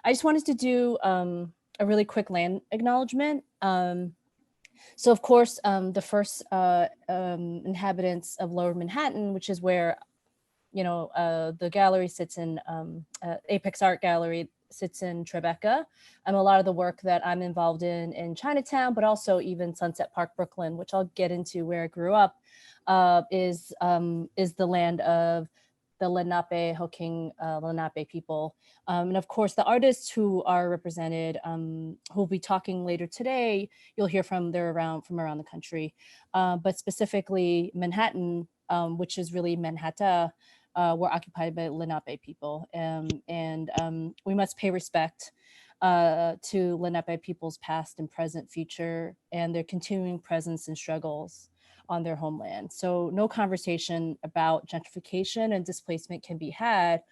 I just wanted to do a really quick land acknowledgement. So of course, the first inhabitants of Lower Manhattan, which is where the gallery sits in, Apex Art Gallery sits in Tribeca. A lot of the work that I'm involved in Chinatown, but also even Sunset Park, Brooklyn, which I'll get into where I grew up, is the land of the Lenape, Hoking Lenape people. And of course, the artists who are represented, who will be talking later today, you'll hear from around the country. But specifically Manhattan, which is really Manhattan, were occupied by Lenape people. And we must pay respect to Lenape people's past and present future and their continuing presence and struggles on their homeland. So no conversation about gentrification and displacement can be had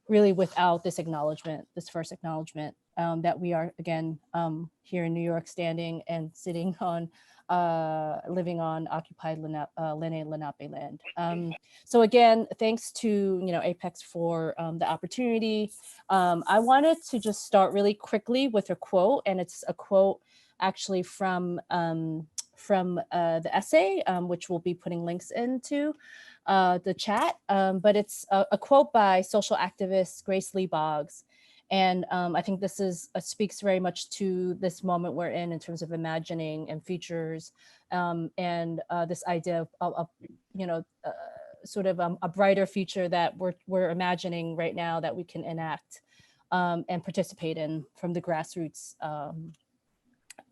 really without this acknowledgement, this first acknowledgement, that we are again here in New York, standing and sitting on, living on occupied Lenape land. So again, thanks to Apex for the opportunity. I wanted to just start really quickly with a quote, and it's a quote actually from the essay, which we'll be putting links into the chat. But it's a quote by social activist Grace Lee Boggs. And I think this speaks very much to this moment we're in terms of imagining and futures, and this idea of sort of a brighter future that we're imagining right now that we can enact and participate in from the grassroots,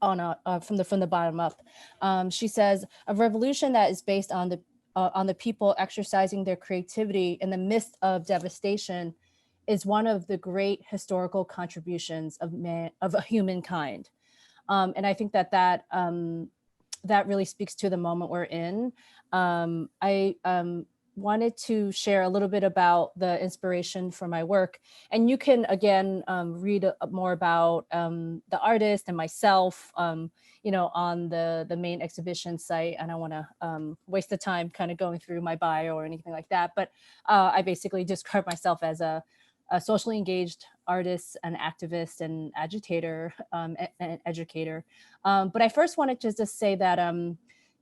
from the bottom up. She says, a revolution that is based on the people exercising their creativity in the midst of devastation is one of the great historical contributions of humankind. And I think that really speaks to the moment we're in. I wanted to share a little bit about the inspiration for my work. And you can, again, read more about the artist and myself, on the main exhibition site. And I want to waste the time kind of going through my bio or anything like that. But I basically describe myself as a socially engaged artist, an activist, and agitator, and educator. But I first wanted to just say that,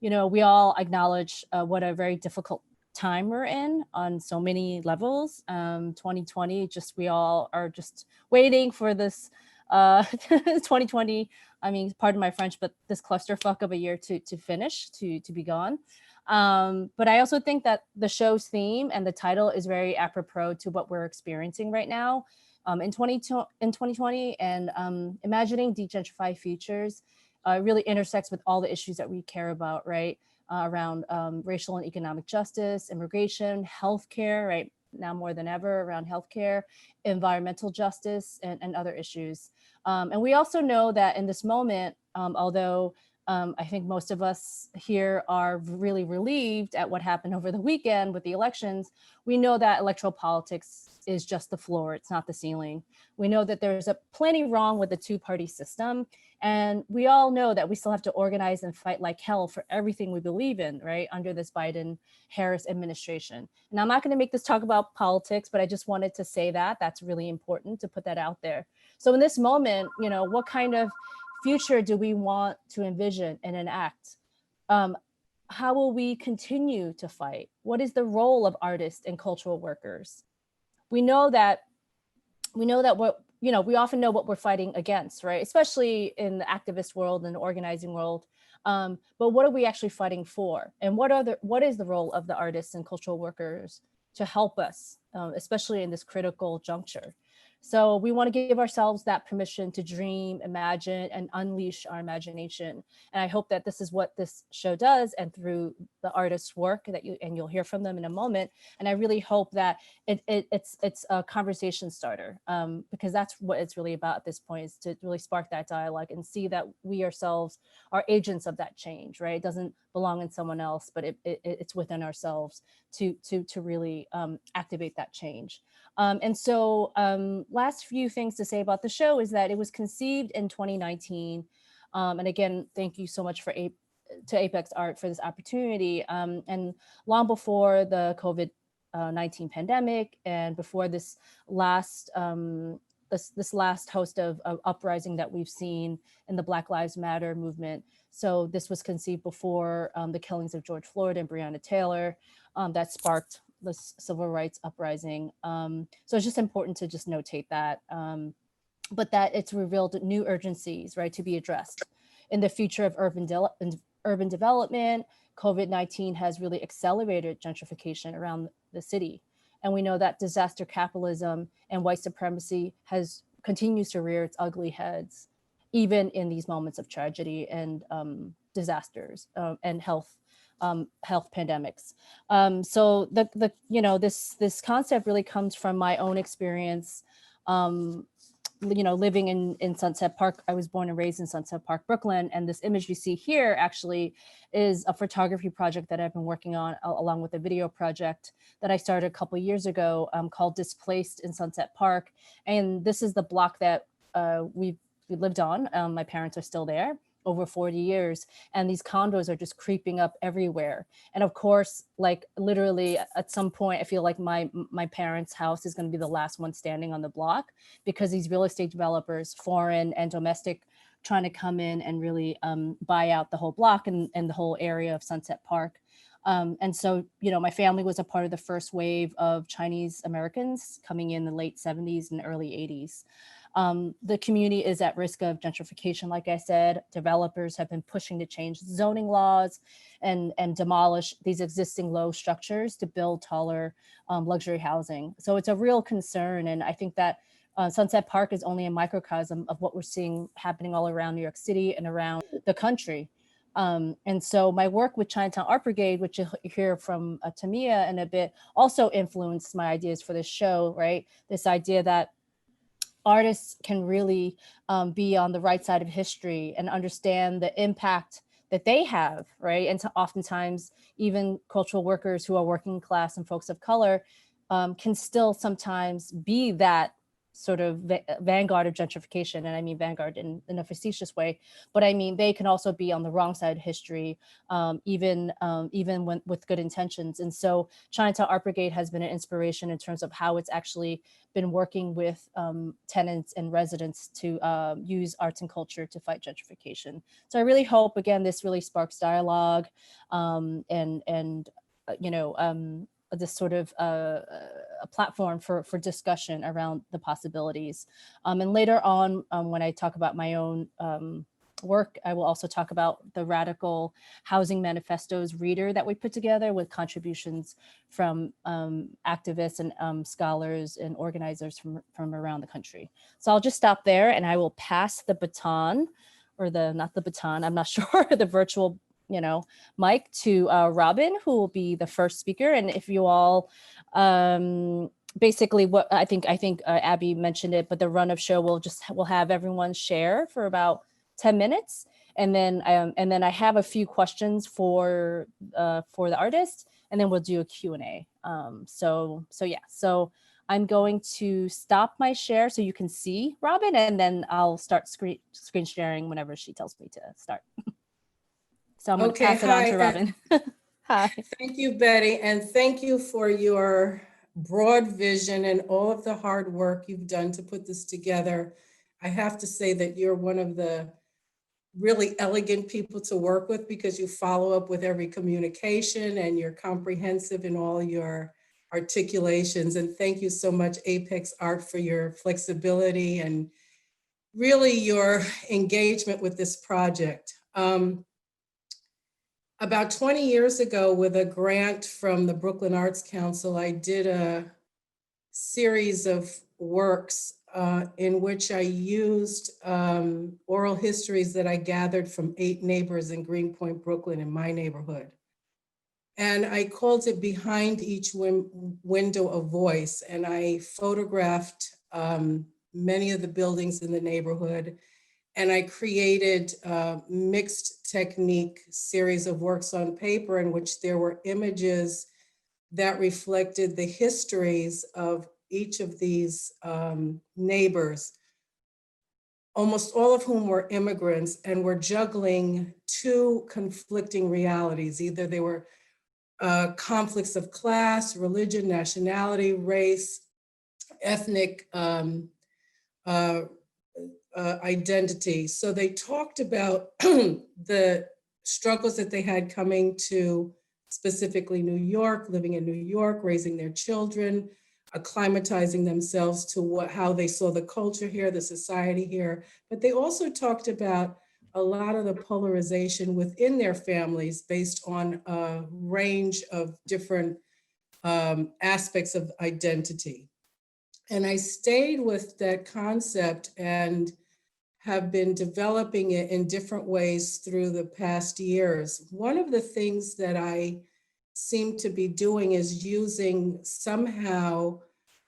we all acknowledge what a very difficult time we're in on so many levels. 2020, we all are just waiting for this 2020. I mean, pardon my French, but this clusterfuck of a year to finish, to be gone. But I also think that the show's theme and the title is very apropos to what we're experiencing right now in 2020, and imagining degentrified futures really intersects with all the issues that we care about, right? Around racial and economic justice, immigration, healthcare, right? Now more than ever around healthcare, environmental justice, and other issues. And we also know that in this moment, although I think most of us here are really relieved at what happened over the weekend with the elections, we know that electoral politics is just the floor, it's not the ceiling. We know that there's plenty wrong with the two-party system, and we all know that we still have to organize and fight like hell for everything we believe in, right, under this Biden-Harris administration. And I'm not going to make this talk about politics, but I just wanted to say that that's really important to put that out there. So in this moment, what kind of future do we want to envision and enact? How will we continue to fight? What is the role of artists and cultural workers? We know that we often know what we're fighting against, right? Especially in the activist world and the organizing world. But what are we actually fighting for? And what is the role of the artists and cultural workers to help us, especially in this critical juncture? So we want to give ourselves that permission to dream, imagine, and unleash our imagination. And I hope that this is what this show does, and through the artists' work you'll hear from them in a moment. And I really hope that it's a conversation starter, because that's what it's really about at this point, is to really spark that dialogue and see that we ourselves are agents of that change, right? It doesn't belong in someone else, but it's within ourselves to really activate that change. And so last few things to say about the show is that it was conceived in 2019. And again, thank you so much to Apex Art for this opportunity. And long before the COVID-19 pandemic, and before this last this last host of uprising that we've seen in the Black Lives Matter movement. So this was conceived before the killings of George Floyd and Breonna Taylor that sparked this civil rights uprising. So it's just important to just notate that, but that it's revealed new urgencies, right, to be addressed in the future of urban development. COVID-19 has really accelerated gentrification around the city. And we know that disaster capitalism and white supremacy continues to rear its ugly heads, even in these moments of tragedy and disasters and health pandemics. So this concept really comes from my own experience. Living in Sunset Park. I was born and raised in Sunset Park, Brooklyn. And this image you see here actually is a photography project that I've been working on along with a video project that I started a couple of years ago called Displaced in Sunset Park. And this is the block that we lived on. My parents are still there over 40 years, and these condos are just creeping up everywhere. And of course, like literally at some point, I feel like my parents' house is going to be the last one standing on the block, because these real estate developers, foreign and domestic, trying to come in and really buy out the whole block and the whole area of Sunset Park. And so, my family was a part of the first wave of Chinese Americans coming in the late 70s and early 80s. The community is at risk of gentrification. Like I said, developers have been pushing to change zoning laws and demolish these existing low structures to build taller luxury housing. So it's a real concern. And I think that Sunset Park is only a microcosm of what we're seeing happening all around New York City and around the country. And so my work with Chinatown Art Brigade, which you'll hear from Tamia in a bit, also influenced my ideas for this show, right? This idea that artists can really be on the right side of history and understand the impact that they have, right? And oftentimes, even cultural workers who are working class and folks of color can still sometimes be that sort of vanguard of gentrification. And I mean vanguard in a facetious way, but I mean they can also be on the wrong side of history, even when with good intentions. And so Chinatown Art Brigade has been an inspiration in terms of how it's actually been working with tenants and residents to use arts and culture to fight gentrification. So I really hope, again, this really sparks dialogue and this sort of a platform for discussion around the possibilities. And later on, when I talk about my own work, I will also talk about the Radical Housing Manifestos reader that we put together with contributions from activists and scholars and organizers from around the country. So I'll just stop there and I will pass the baton, or not the baton, I'm not sure, the virtual mic to Robin, who will be the first speaker. And if you all, basically what I think Abby mentioned it, but the run of show we'll have everyone share for about 10 minutes. And then I have a few questions for the artist, and then we'll do a Q&A. So I'm going to stop my share so you can see Robin, and then I'll start screen sharing whenever she tells me to start. So I'm going to pass it on to Robin. Hi. Thank you, Betty. And thank you for your broad vision and all of the hard work you've done to put this together. I have to say that you're one of the really elegant people to work with, because you follow up with every communication and you're comprehensive in all your articulations. And thank you so much, Apex Art, for your flexibility and really your engagement with this project. About 20 years ago, with a grant from the Brooklyn Arts Council, I did a series of works in which I used oral histories that I gathered from 8 neighbors in Greenpoint, Brooklyn, in my neighborhood. And I called it Behind Each Window a Voice. And I photographed many of the buildings in the neighborhood. And I created a mixed technique series of works on paper in which there were images that reflected the histories of each of these neighbors, almost all of whom were immigrants and were juggling 2 conflicting realities. Either they were conflicts of class, religion, nationality, race, ethnic uh, identity. So they talked about the struggles that they had coming to specifically New York, living in New York, raising their children, acclimatizing themselves to how they saw the culture here, the society here. But they also talked about a lot of the polarization within their families based on a range of different aspects of identity. And I stayed with that concept and have been developing it in different ways through the past years. One of the things that I seem to be doing is using somehow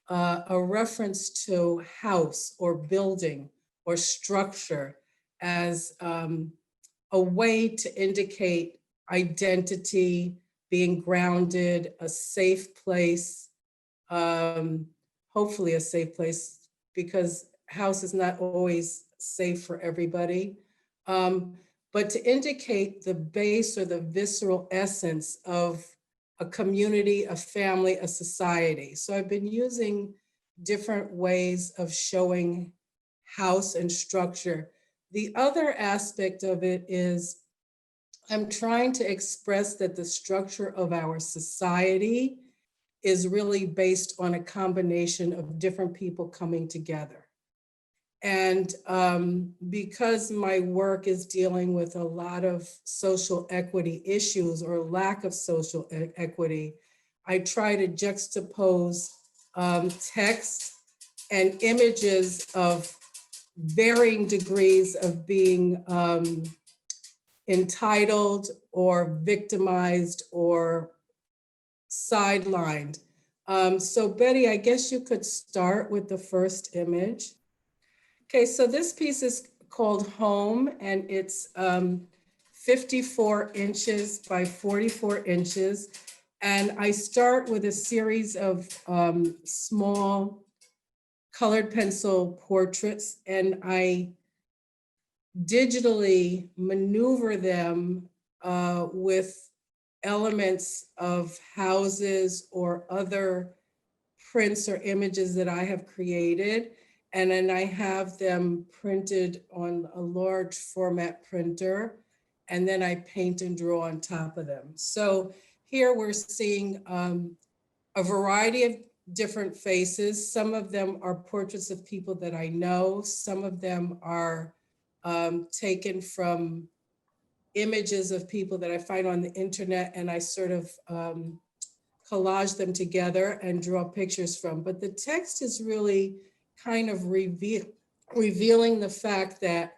a reference to house or building or structure as a way to indicate identity, being grounded, a safe place, hopefully a safe place, because house is not always safe for everybody. But to indicate the base or the visceral essence of a community, a family, a society. So I've been using different ways of showing house and structure. The other aspect of it is I'm trying to express that the structure of our society is really based on a combination of different people coming together. And because my work is dealing with a lot of social equity issues or lack of social equity, I try to juxtapose text and images of varying degrees of being entitled or victimized or sidelined. So Betty, I guess you could start with the first image. Okay, so this piece is called Home, and it's 54 inches by 44 inches. And I start with a series of small colored pencil portraits, and I digitally maneuver them with elements of houses or other prints or images that I have created. And then I have them printed on a large format printer. And then I paint and draw on top of them. So here we're seeing a variety of different faces. Some of them are portraits of people that I know. Some of them are taken from images of people that I find on the internet, and I sort of collage them together and draw pictures from. But the text is really kind of revealing the fact that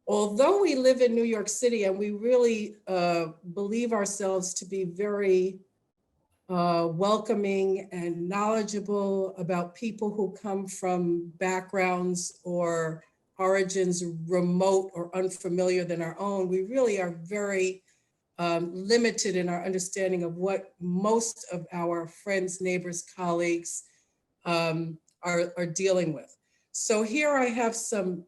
although we live in New York City and we really believe ourselves to be very welcoming and knowledgeable about people who come from backgrounds or origins remote or unfamiliar than our own, we really are very limited in our understanding of what most of our friends, neighbors, colleagues are dealing with. So here I have some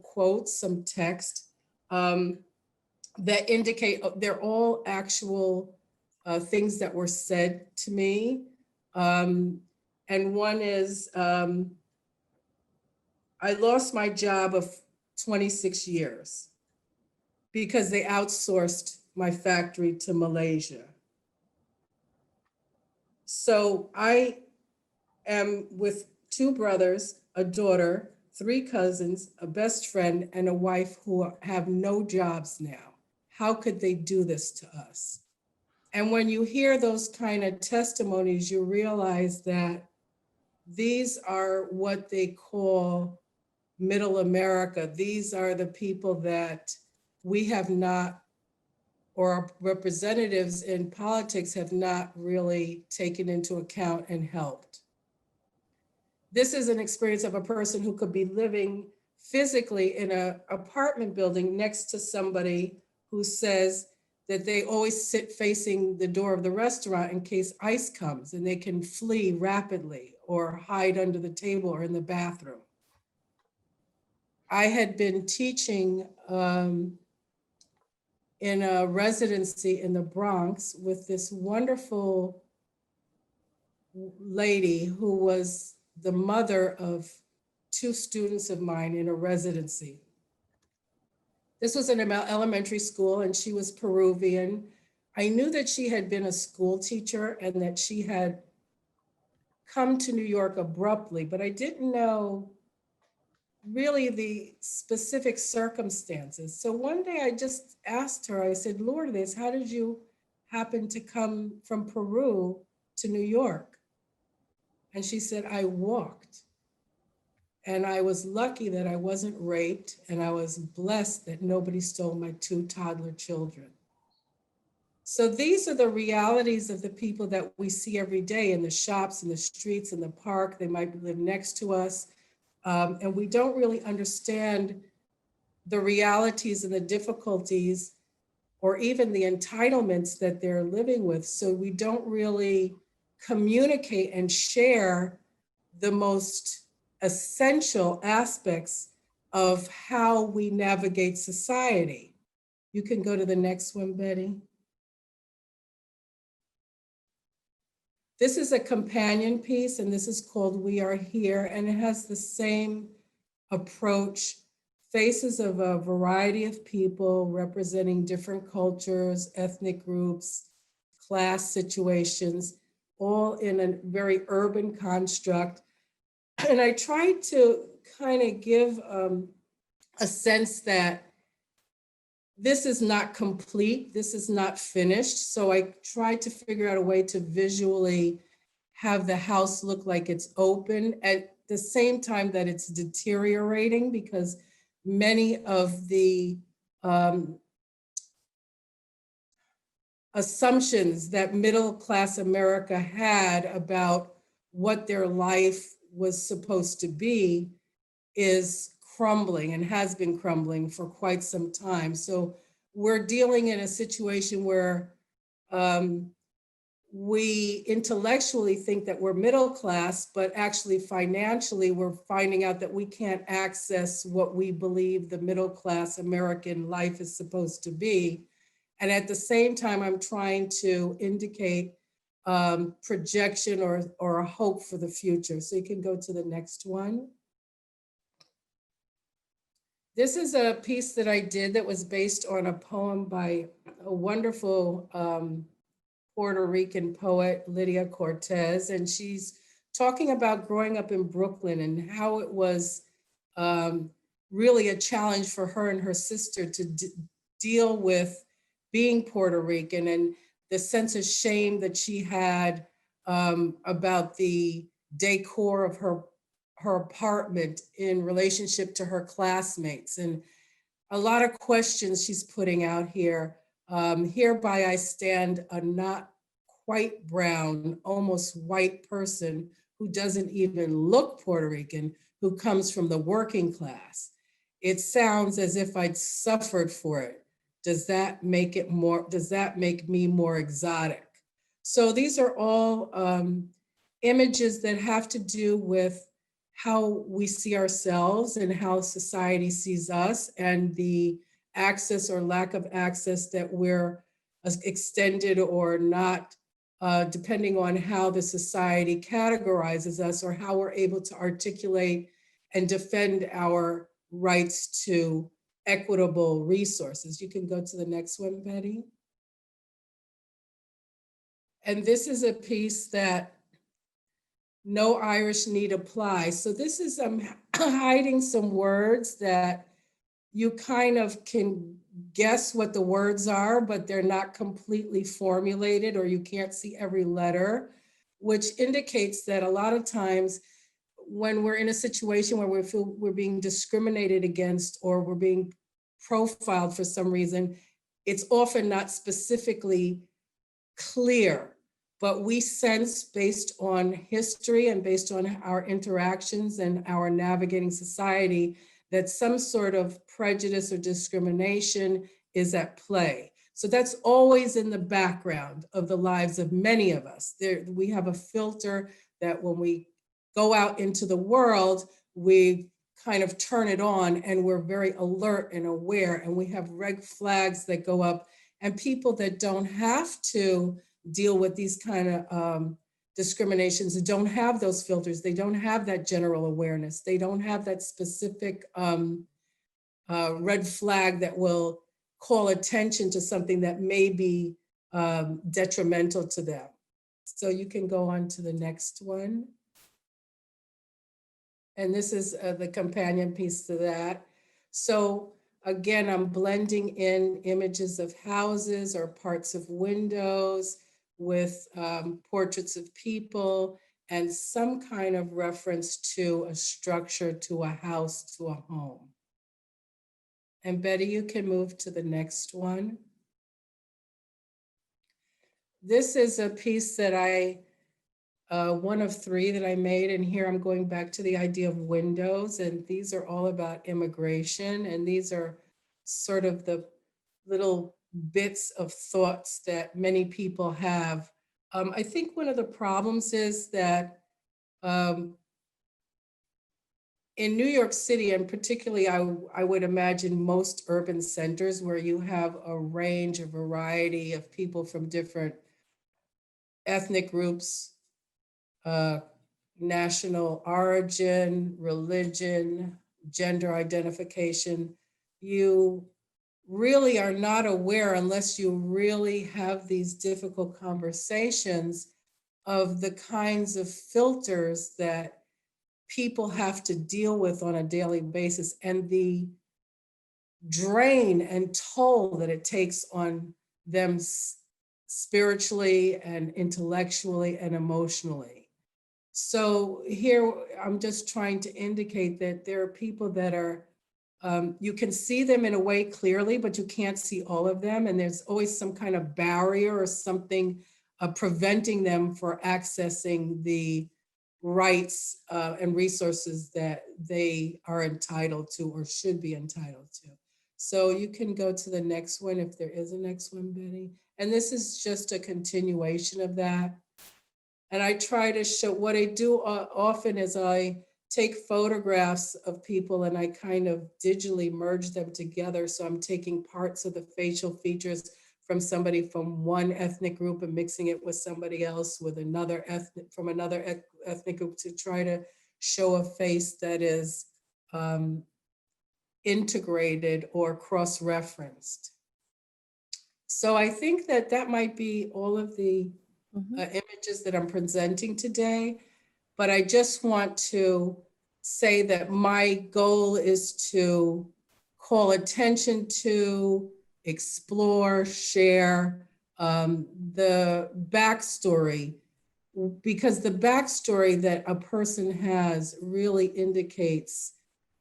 quotes, some text that indicate they're all actual things that were said to me. And one is, I lost my job of 26 years because they outsourced my factory to Malaysia. So I am with two brothers, a daughter, three cousins, a best friend, and a wife who have no jobs now. How could they do this to us? And when you hear those kind of testimonies, you realize that these are what they call middle America. These are the people that we have not, or our representatives in politics have not really taken into account and helped. This is an experience of a person who could be living physically in an apartment building next to somebody who says that they always sit facing the door of the restaurant in case ICE comes and they can flee rapidly or hide under the table or in the bathroom. I had been teaching in a residency in the Bronx with this wonderful lady who was the mother of two students of mine in a residency. This was in an elementary school, and she was Peruvian. I knew that she had been a school teacher and that she had come to New York abruptly, but I didn't know really the specific circumstances. So one day I just asked her, I said, Lourdes, how did you happen to come from Peru to New York? And she said, I walked. And I was lucky that I wasn't raped, and I was blessed that nobody stole my two toddler children. So these are the realities of the people that we see every day in the shops, in the streets, in the park. They might live next to us. And we don't really understand the realities and the difficulties or even the entitlements that they're living with. So we don't really communicate and share the most essential aspects of how we navigate society. You can go to the next one, Betty. This is a companion piece, and this is called We Are Here, and it has the same approach, faces of a variety of people representing different cultures, ethnic groups, class situations, all in a very urban construct. And I tried to kind of give a sense that this is not complete, this is not finished. So I tried to figure out a way to visually have the house look like it's open at the same time that it's deteriorating, because many of the assumptions that middle-class America had about what their life was supposed to be is crumbling and has been crumbling for quite some time. So we're dealing in a situation where we intellectually think that we're middle class, but actually financially we're finding out that we can't access what we believe the middle class American life is supposed to be. And at the same time, I'm trying to indicate projection or a hope for the future. So you can go to the next one. This is a piece that I did that was based on a poem by a wonderful Puerto Rican poet, Lydia Cortez, and she's talking about growing up in Brooklyn and how it was really a challenge for her and her sister to deal with being Puerto Rican, and the sense of shame that she had about the decor of her apartment in relationship to her classmates, and a lot of questions she's putting out here. Hereby I stand a not quite brown, almost white person who doesn't even look Puerto Rican, who comes from the working class. It sounds as if I'd suffered for it. Does that make me more exotic? So these are all images that have to do with how we see ourselves and how society sees us, and the access or lack of access that we're extended or not, depending on how the society categorizes us or how we're able to articulate and defend our rights to equitable resources. You can go to the next one, Betty. And this is a piece that no Irish need apply. So this is hiding some words that you kind of can guess what the words are, but they're not completely formulated, or you can't see every letter, which indicates that a lot of times when we're in a situation where we feel we're being discriminated against or we're being profiled for some reason, it's often not specifically clear, but we sense based on history and based on our interactions and our navigating society that some sort of prejudice or discrimination is at play. So that's always in the background of the lives of many of us. We have a filter that when we go out into the world, we kind of turn it on and we're very alert and aware, and we have red flags that go up, and people that don't have to deal with these kind of discriminations don't have those filters. They don't have that general awareness. They don't have that specific red flag that will call attention to something that may be detrimental to them. So you can go on to the next one. And this is the companion piece to that. So again, I'm blending in images of houses or parts of windows with portraits of people and some kind of reference to a structure, to a house, to a home. And Betty, you can move to the next one. This is a piece that one of three that I made, and here I'm going back to the idea of windows, and these are all about immigration, and these are sort of the little bits of thoughts that many people have. I think one of the problems is that in New York City, and particularly I would imagine most urban centers where you have a range, a variety of people from different ethnic groups, national origin, religion, gender identification, you really are not aware unless you really have these difficult conversations of the kinds of filters that people have to deal with on a daily basis and the drain and toll that it takes on them spiritually and intellectually and emotionally. So here I'm just trying to indicate that there are people that are, you can see them in a way clearly, but you can't see all of them. And there's always some kind of barrier or something preventing them from accessing the rights and resources that they are entitled to or should be entitled to. So you can go to the next one if there is a next one, Betty. And this is just a continuation of that. And I try to show, what I do often is I take photographs of people and I kind of digitally merge them together. So I'm taking parts of the facial features from somebody from one ethnic group and mixing it with somebody else with another ethnic, from another ethnic group to try to show a face that is integrated or cross-referenced. So I think that that might be all of the images that I'm presenting today, but I just want to say that my goal is to call attention to, explore, share the backstory, because the backstory that a person has really indicates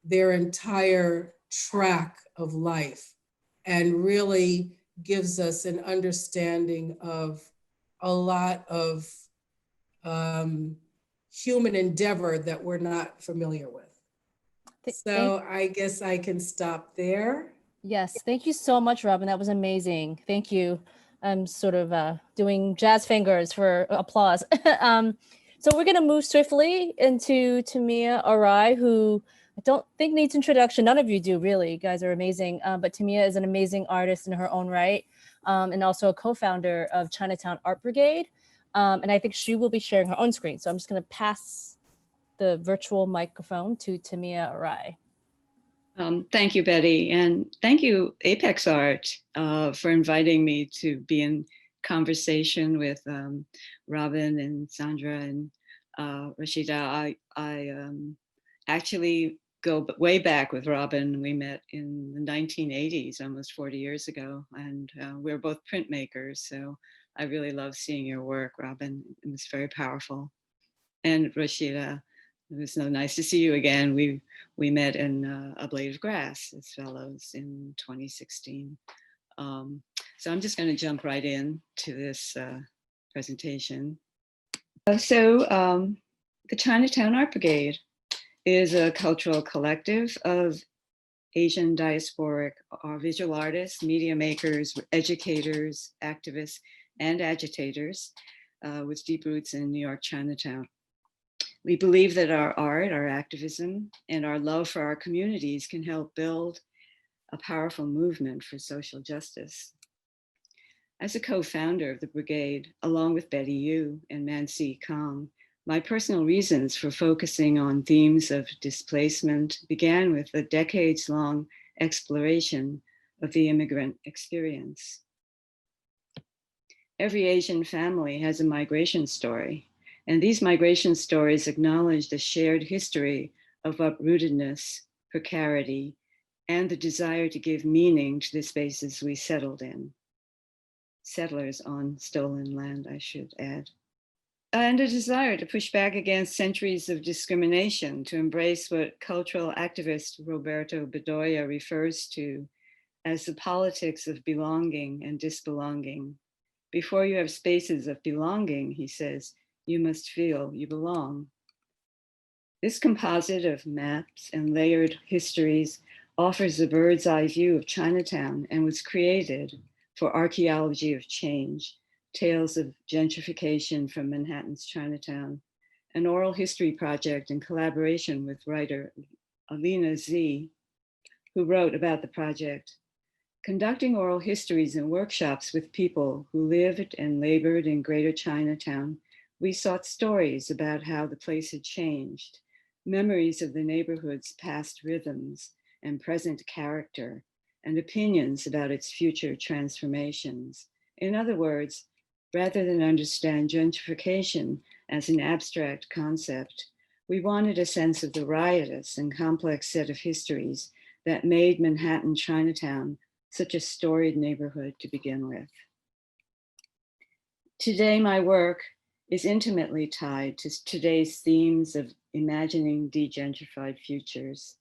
their entire track of life and really gives us an understanding of a lot of human endeavor that we're not familiar with. So I guess I can stop there. Yes, thank you so much, Robin. That was amazing. Thank you. I'm sort of doing jazz fingers for applause. So we're going to move swiftly into Tamia Arai, who I don't think needs introduction. None of you do, really. You guys are amazing. But Tamia is an amazing artist in her own right, and also a co-founder of Chinatown Art Brigade. And I think she will be sharing her own screen. So I'm just going to pass the virtual microphone to Tamia Arai. Thank you, Betty, and thank you, Apex Art, for inviting me to be in conversation with Robin and Sandra and Rashida. I actually go way back with Robin. We met in the 1980s, almost 40 years ago, and we're both printmakers, so I really love seeing your work, Robin. It was very powerful. And Rashida, it was so nice to see you again. We met in A Blade of Grass as fellows in 2016. So I'm just going to jump right in to this presentation. The Chinatown Art Brigade is a cultural collective of Asian diasporic visual artists, media makers, educators, activists, and agitators with deep roots in New York Chinatown. We believe that our art, our activism, and our love for our communities can help build a powerful movement for social justice. As a co-founder of the brigade, along with Betty Yu and Mansi Kong, my personal reasons for focusing on themes of displacement began with a decades-long exploration of the immigrant experience. Every Asian family has a migration story, and these migration stories acknowledge the shared history of uprootedness, precarity, and the desire to give meaning to the spaces we settled in. Settlers on stolen land, I should add. And a desire to push back against centuries of discrimination, to embrace what cultural activist Roberto Bedoya refers to as the politics of belonging and disbelonging. Before you have spaces of belonging, he says, you must feel you belong. This composite of maps and layered histories offers a bird's eye view of Chinatown and was created for Archaeology of Change, Tales of Gentrification from Manhattan's Chinatown, an oral history project in collaboration with writer Alina Z, who wrote about the project. Conducting oral histories and workshops with people who lived and labored in Greater Chinatown, we sought stories about how the place had changed, memories of the neighborhood's past rhythms and present character, and opinions about its future transformations. In other words, rather than understand gentrification as an abstract concept, we wanted a sense of the riotous and complex set of histories that made Manhattan Chinatown such a storied neighborhood to begin with. Today, my work is intimately tied to today's themes of imagining degentrified futures.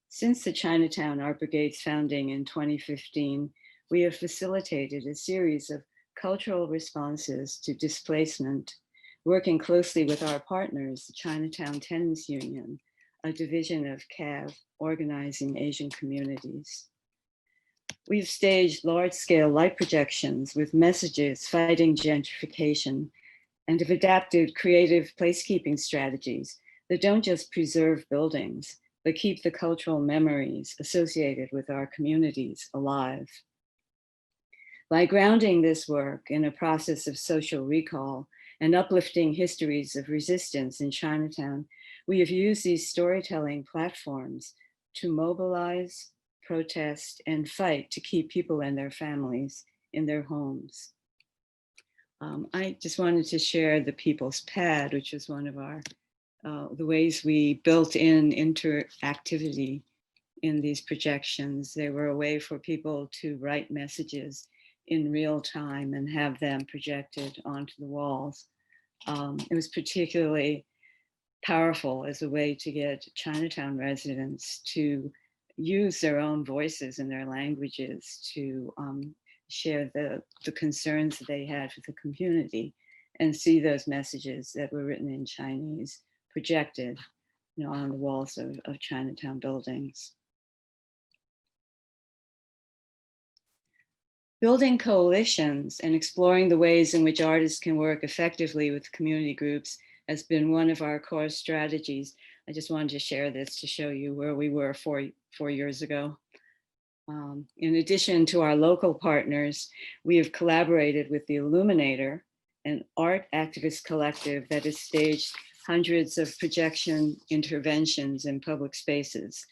Since the Chinatown Art Brigade's founding in 2015, we have facilitated a series of cultural responses to displacement, working closely with our partners, the Chinatown Tenants Union, a division of CAV, Organizing Asian Communities. We've staged large-scale light projections with messages fighting gentrification and have adapted creative placekeeping strategies that don't just preserve buildings, but keep the cultural memories associated with our communities alive. By grounding this work in a process of social recall and uplifting histories of resistance in Chinatown, we have used these storytelling platforms to mobilize, protest, and fight to keep people and their families in their homes. I just wanted to share the People's Pad, which is one of our, the ways we built in interactivity in these projections. They were a way for people to write messages in real time and have them projected onto the walls. It was particularly powerful as a way to get Chinatown residents to use their own voices and their languages to share the concerns that they had with the community and see those messages that were written in Chinese projected, on the walls of Chinatown buildings. Building coalitions and exploring the ways in which artists can work effectively with community groups has been one of our core strategies. I just wanted to share this to show you where we were four years ago. In addition to our local partners, we have collaborated with the Illuminator, an art activist collective that has staged hundreds of projection interventions in public spaces,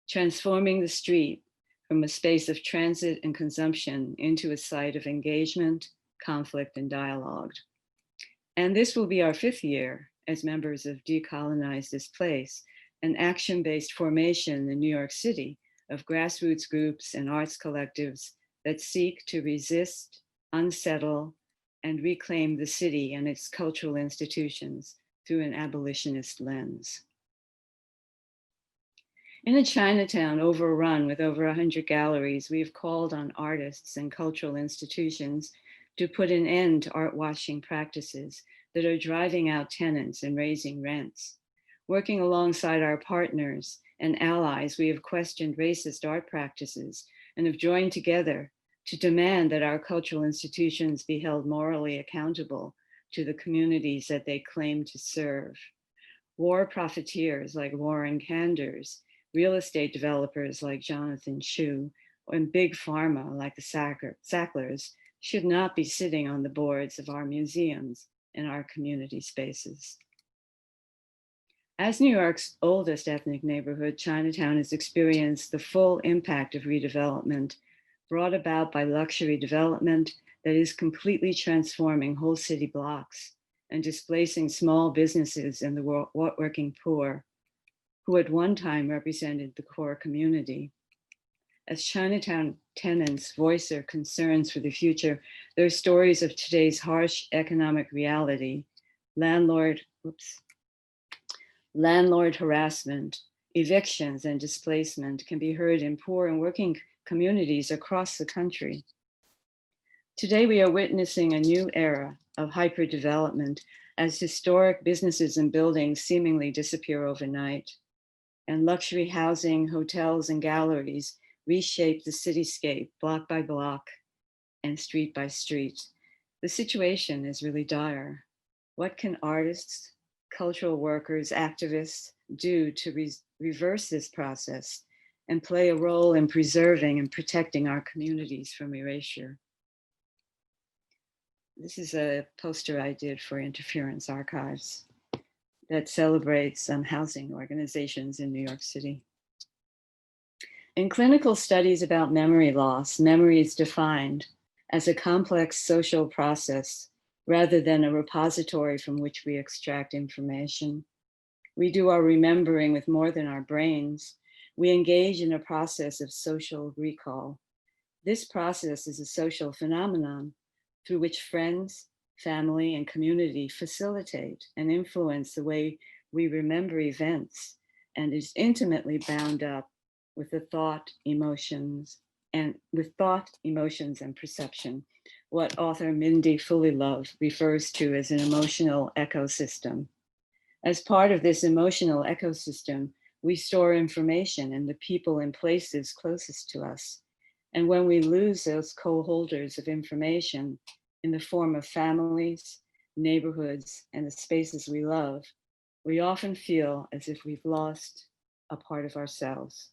transforming the street from a space of transit and consumption into a site of engagement, conflict, and dialogue. And this will be our 5th year as members of Decolonize This Place, an action-based formation in New York City of grassroots groups and arts collectives that seek to resist, unsettle, and reclaim the city and its cultural institutions through an abolitionist lens. In a Chinatown overrun with over 100 galleries, we have called on artists and cultural institutions to put an end to art washing practices that are driving out tenants and raising rents. Working alongside our partners and allies, we have questioned racist art practices and have joined together to demand that our cultural institutions be held morally accountable to the communities that they claim to serve. War profiteers like Warren Kanders, real estate developers like Jonathan Chu, and big pharma like the Sacklers should not be sitting on the boards of our museums and our community spaces. As New York's oldest ethnic neighborhood, Chinatown has experienced the full impact of redevelopment brought about by luxury development that is completely transforming whole city blocks and displacing small businesses and the working poor, who at one time represented the core community. As Chinatown tenants voice their concerns for the future, their stories of today's harsh economic reality, landlord harassment, evictions, and displacement can be heard in poor and working communities across the country. Today, we are witnessing a new era of hyperdevelopment as historic businesses and buildings seemingly disappear overnight, and luxury housing, hotels, and galleries reshape the cityscape block by block and street by street. The situation is really dire. What can artists, cultural workers, activists do to reverse this process and play a role in preserving and protecting our communities from erasure? This is a poster I did for Interference Archives that celebrates housing organizations in New York City. In clinical studies about memory loss, memory is defined as a complex social process rather than a repository from which we extract information. We do our remembering with more than our brains. We engage in a process of social recall. This process is a social phenomenon through which friends, family, and community facilitate and influence the way we remember events, and is intimately bound up with the thought, emotions, and perception, what author Mindy Fullilove refers to as an emotional ecosystem. As part of this emotional ecosystem, we store information in the people and places closest to us. And when we lose those co-holders of information in the form of families, neighborhoods, and the spaces we love, we often feel as if we've lost a part of ourselves.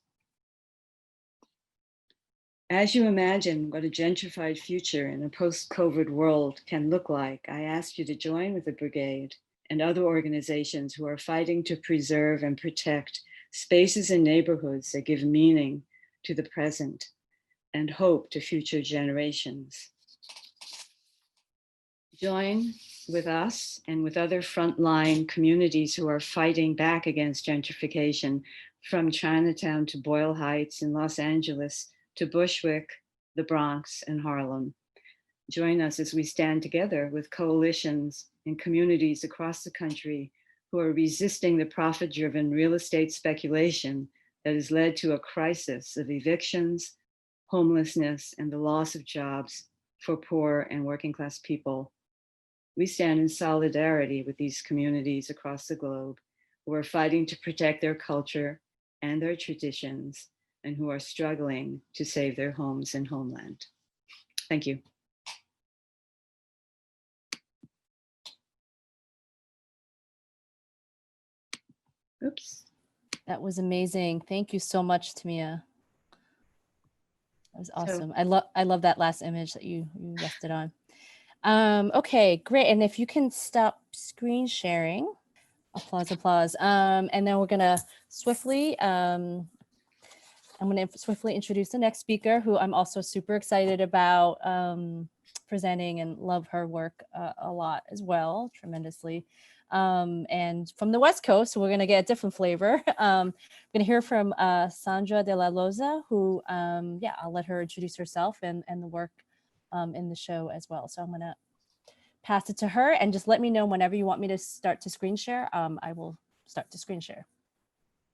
As you imagine what a gentrified future in a post-COVID world can look like, I ask you to join with the Brigade and other organizations who are fighting to preserve and protect spaces and neighborhoods that give meaning to the present and hope to future generations. Join with us and with other frontline communities who are fighting back against gentrification, from Chinatown to Boyle Heights in Los Angeles to Bushwick, the Bronx, and Harlem. Join us as we stand together with coalitions and communities across the country who are resisting the profit-driven real estate speculation that has led to a crisis of evictions, homelessness, and the loss of jobs for poor and working class people. We stand in solidarity with these communities across the globe who are fighting to protect their culture and their traditions, and who are struggling to save their homes and homeland. Thank you. Oops. That was amazing. Thank you so much, Tamia. That was awesome. So, I love that last image that you rested on. Okay, great. And if you can stop screen sharing, applause. And then we're gonna swiftly, I'm gonna swiftly introduce the next speaker, who I'm also super excited about presenting, and love her work a lot as well, tremendously. And from the West Coast, we're gonna get a different flavor. I'm gonna hear from Sandra de la Loza, who, I'll let her introduce herself and the work in the show as well. So I'm gonna pass it to her, and just let me know whenever you want me to start to screen share. I will start to screen share.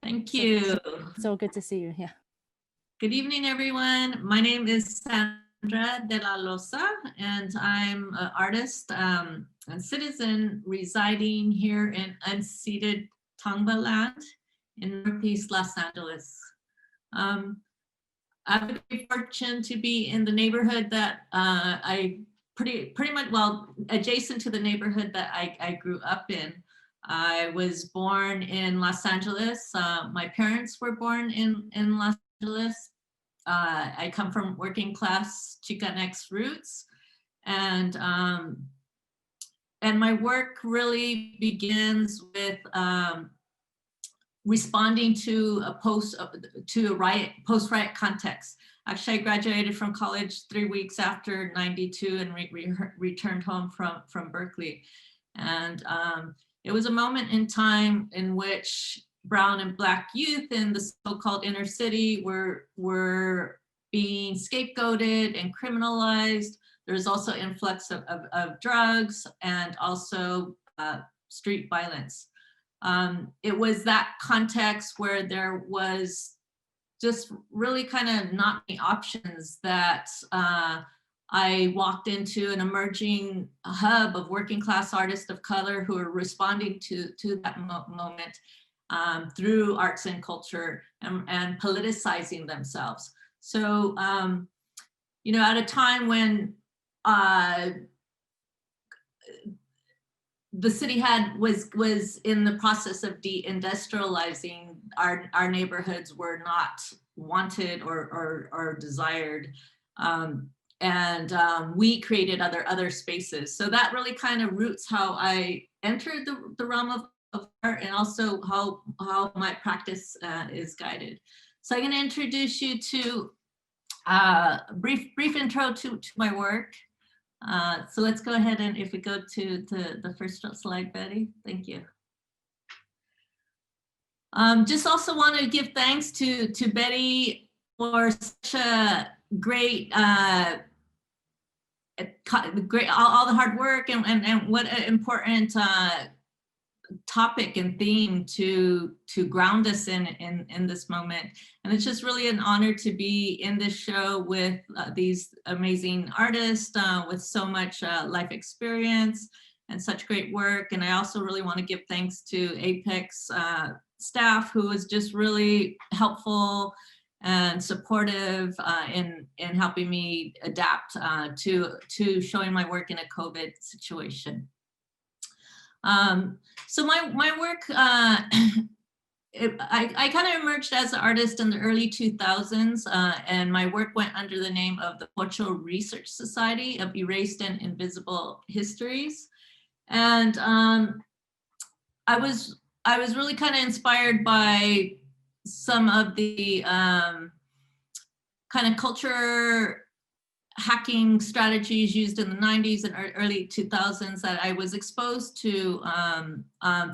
Thank you. So good to see you. Yeah. Good evening, everyone. My name is Sandra de la Loza, and I'm an artist and citizen residing here in unceded Tongva land in Northeast Los Angeles. I've been fortunate to be in the neighborhood that I pretty much, well, adjacent to the neighborhood that I grew up in. I was born in Los Angeles. My parents were born in Los Angeles. I come from working class Chicanx roots, And my work really begins with responding to a post-riot context. Actually, I graduated from college 3 weeks after '92 and returned home from Berkeley. And it was a moment in time in which Brown and Black youth in the so-called inner city were being scapegoated and criminalized. There's also influx of drugs and also street violence. It was that context where there was just really kind of not many options that I walked into an emerging hub of working class artists of color who are responding to that moment through arts and culture and politicizing themselves. So, you know, at a time when the city was in the process of deindustrializing, our neighborhoods were not wanted or desired. We created other spaces. So that really kind of roots how I entered the realm of art, and also how my practice is guided. So I'm going to introduce you to a brief intro to my work. So let's go ahead, and if we go to the first slide, Betty, thank you. Just also want to give thanks to Betty for such a great, all the hard work and what an important topic and theme to ground us in this moment. And it's just really an honor to be in this show with these amazing artists with so much life experience and such great work. And I also really want to give thanks to Apex staff, who was just really helpful and supportive in helping me adapt to showing my work in a COVID situation. So my work, I kind of emerged as an artist in the early 2000s, and my work went under the name of the Pocho Research Society of Erased and Invisible Histories. And I was really kind of inspired by some of the kind of culture hacking strategies used in the 90s and early 2000s that I was exposed to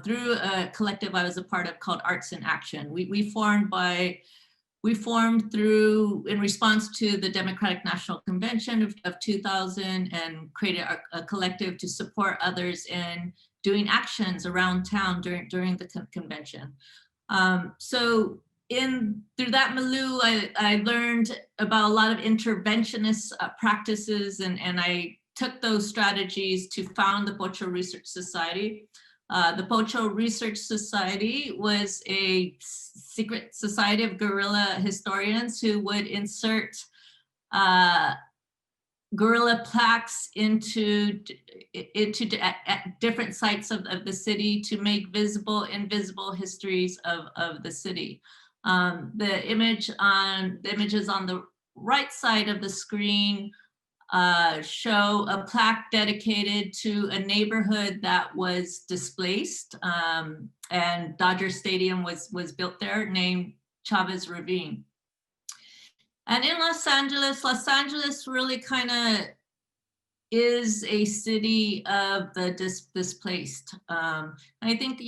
through a collective I was a part of called Arts in Action. We formed in response to the Democratic National Convention of 2000, and created a collective to support others in doing actions around town during the convention. So through that milieu, I learned about a lot of interventionist practices, and I took those strategies to found the Pocho Research Society. The Pocho Research Society was a secret society of guerrilla historians who would insert guerrilla plaques into different sites of the city to make visible invisible histories of the city. The images on the right side of the screen show a plaque dedicated to a neighborhood that was displaced, and Dodger Stadium was built there, named Chavez Ravine. And in Los Angeles really kind of is a city of the displaced. I think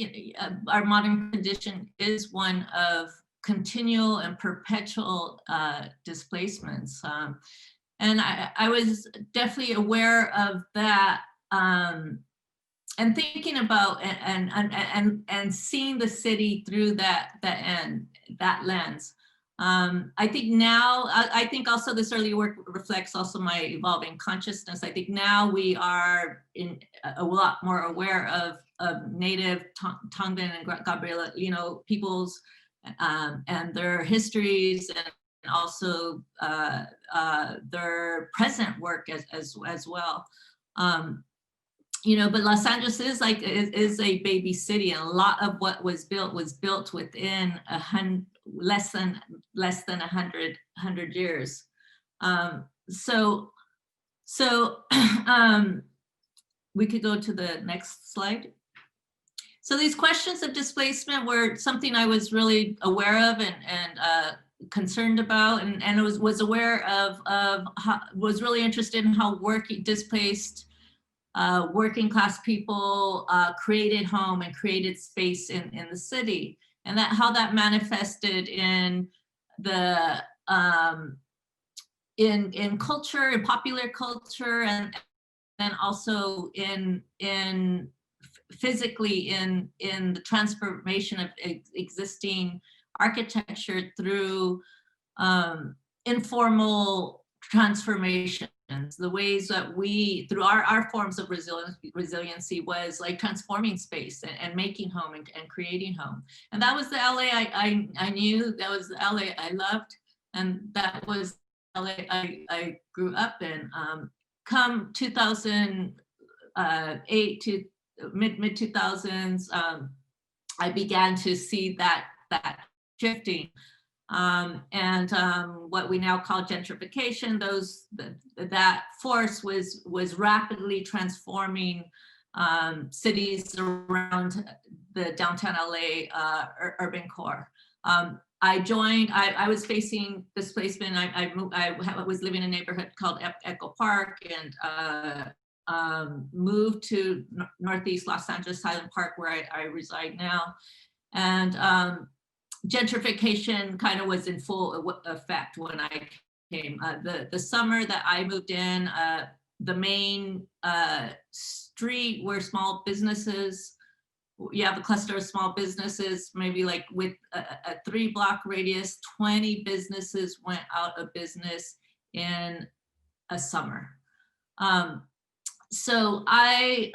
our modern condition is one of continual and perpetual displacements. And I was definitely aware of that, and thinking about and seeing the city through that lens. I think now, I think also this early work reflects also my evolving consciousness. I think now we are a lot more aware of Native Tongvan and Gabrielino peoples and their histories, and also their present work as well. You know, but Los Angeles is a baby city, and a lot of what was built within less than 100 years. So So we could go to the next slide. So these questions of displacement were something I was really aware of and concerned about, and was aware of how, was really interested in how displaced working class people created home and created space in the city, and that how that manifested in the in culture, in popular culture, and also in physically in the transformation of existing architecture through informal transformations. The ways that we, through our forms of resiliency, was like transforming space and making home and creating home. And that was the LA I knew, that was the LA I loved, and that was LA I grew up in. Come 2008 to mid 2000s, I began to see that shifting, and what we now call gentrification. That force was rapidly transforming cities around the downtown LA urban core. I was facing displacement. I was living in a neighborhood called Echo Park, and moved to Northeast Los Angeles, Highland Park, where I reside now. And gentrification kind of was in full effect when I came. The summer that I moved in, the main street where small businesses, you have a cluster of small businesses, maybe like with a 3-block radius, 20 businesses went out of business in a summer. So I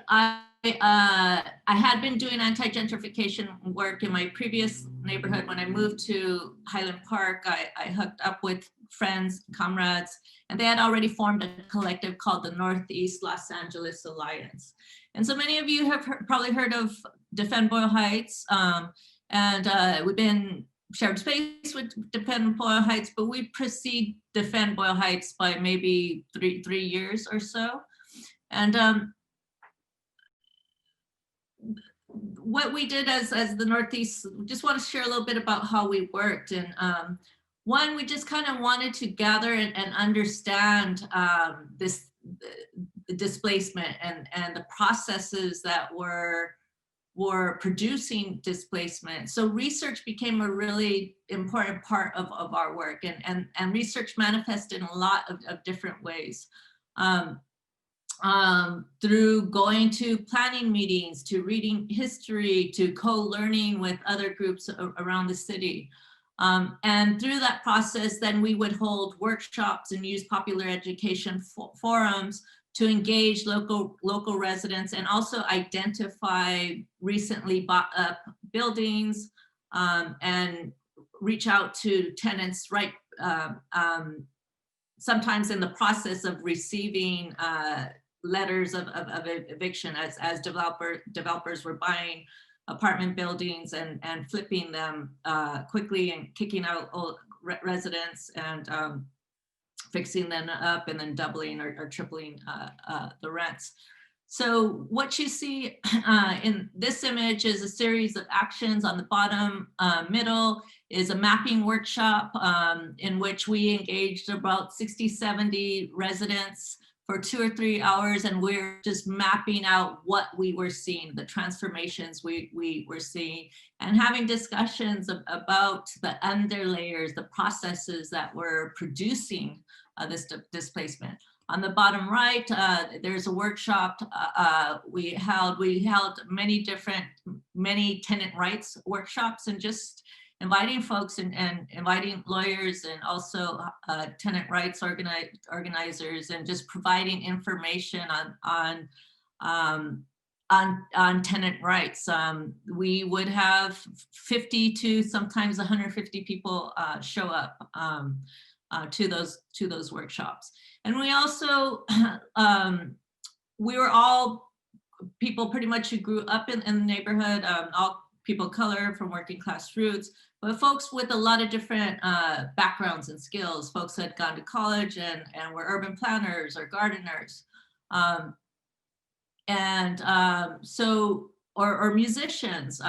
had been doing anti-gentrification work in my previous neighborhood. When I moved to Highland Park, I hooked up with friends, comrades, and they had already formed a collective called the Northeast Los Angeles Alliance. And so many of you have probably heard of Defend Boyle Heights, and we've been shared space with Defend Boyle Heights, but we precede Defend Boyle Heights by maybe three years or so. And what we did as the Northeast, just want to share a little bit about how we worked. And one, we just kind of wanted to gather and understand the displacement and the processes that were producing displacement. So research became a really important part of our work, and research manifested in a lot of different ways. Through going to planning meetings, to reading history, to co-learning with other groups around the city. And through that process, then we would hold workshops and use popular education forums to engage local residents, and also identify recently bought up buildings, and reach out to tenants right sometimes in the process of receiving letters of eviction as developers were buying apartment buildings and flipping them quickly and kicking out old residents and fixing them up and then doubling or tripling the rents. So what you see in this image is a series of actions. On the bottom middle is a mapping workshop in which we engaged about 60, 70 residents for 2 or 3 hours, and we're just mapping out what we were seeing, the transformations we were seeing, and having discussions about the underlayers, the processes that were producing this displacement. On the bottom right, there's a workshop we held many tenant rights workshops, and just inviting folks and inviting lawyers and also tenant rights organizers, and just providing information on tenant rights. We would have 50 to sometimes 150 people show up to those workshops. And we also, we were all people pretty much who grew up in the neighborhood, all people of color from working class roots, but folks with a lot of different backgrounds and skills, folks who had gone to college and were urban planners or gardeners. Or musicians.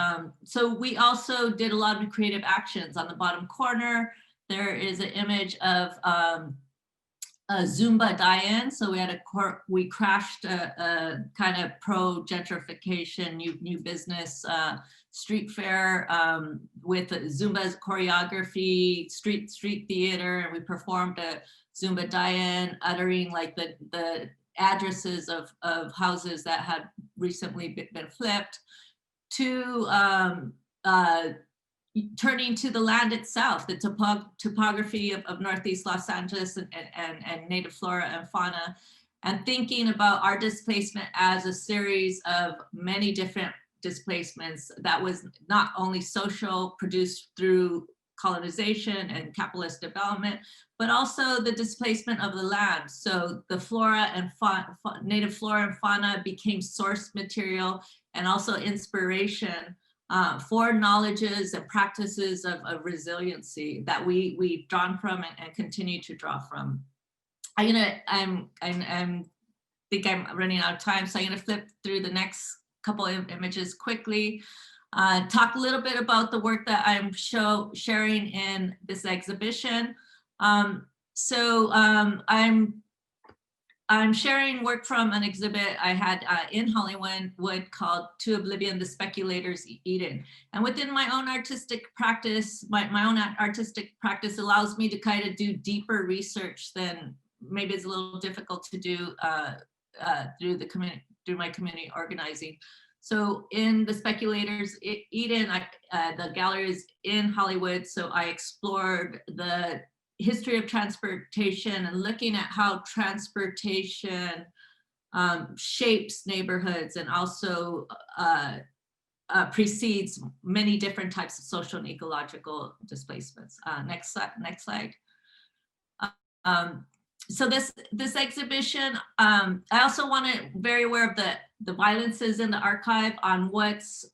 So we also did a lot of creative actions. On the bottom corner, there is an image of a Zumba die-in. So we crashed a kind of pro gentrification, new business street fair with Zumba's choreography, street theater, and we performed a Zumba die-in, uttering like the addresses of houses that had recently been flipped, to turning to the land itself, the topography of Northeast Los Angeles and native flora and fauna, and thinking about our displacement as a series of many different displacements that was not only social, produced through colonization and capitalist development, but also the displacement of the land. So the flora and native flora and fauna became source material and also inspiration for knowledges and practices of resiliency that we've drawn from and continue to draw from. I think I'm running out of time, so I'm gonna flip through the next couple of images quickly. Talk a little bit about the work that I'm sharing in this exhibition. I'm sharing work from an exhibit I had in Hollywood called To Oblivion, The Speculator's Eden. And within my own artistic practice, my own artistic practice allows me to kind of do deeper research than maybe it's a little difficult to do through my community organizing. So in The Speculator's Eden, the gallery is in Hollywood, so I explored the history of transportation and looking at how transportation shapes neighborhoods and also precedes many different types of social and ecological displacements. Next slide. So this exhibition, I also wanted very aware of the violences in the archive. On what's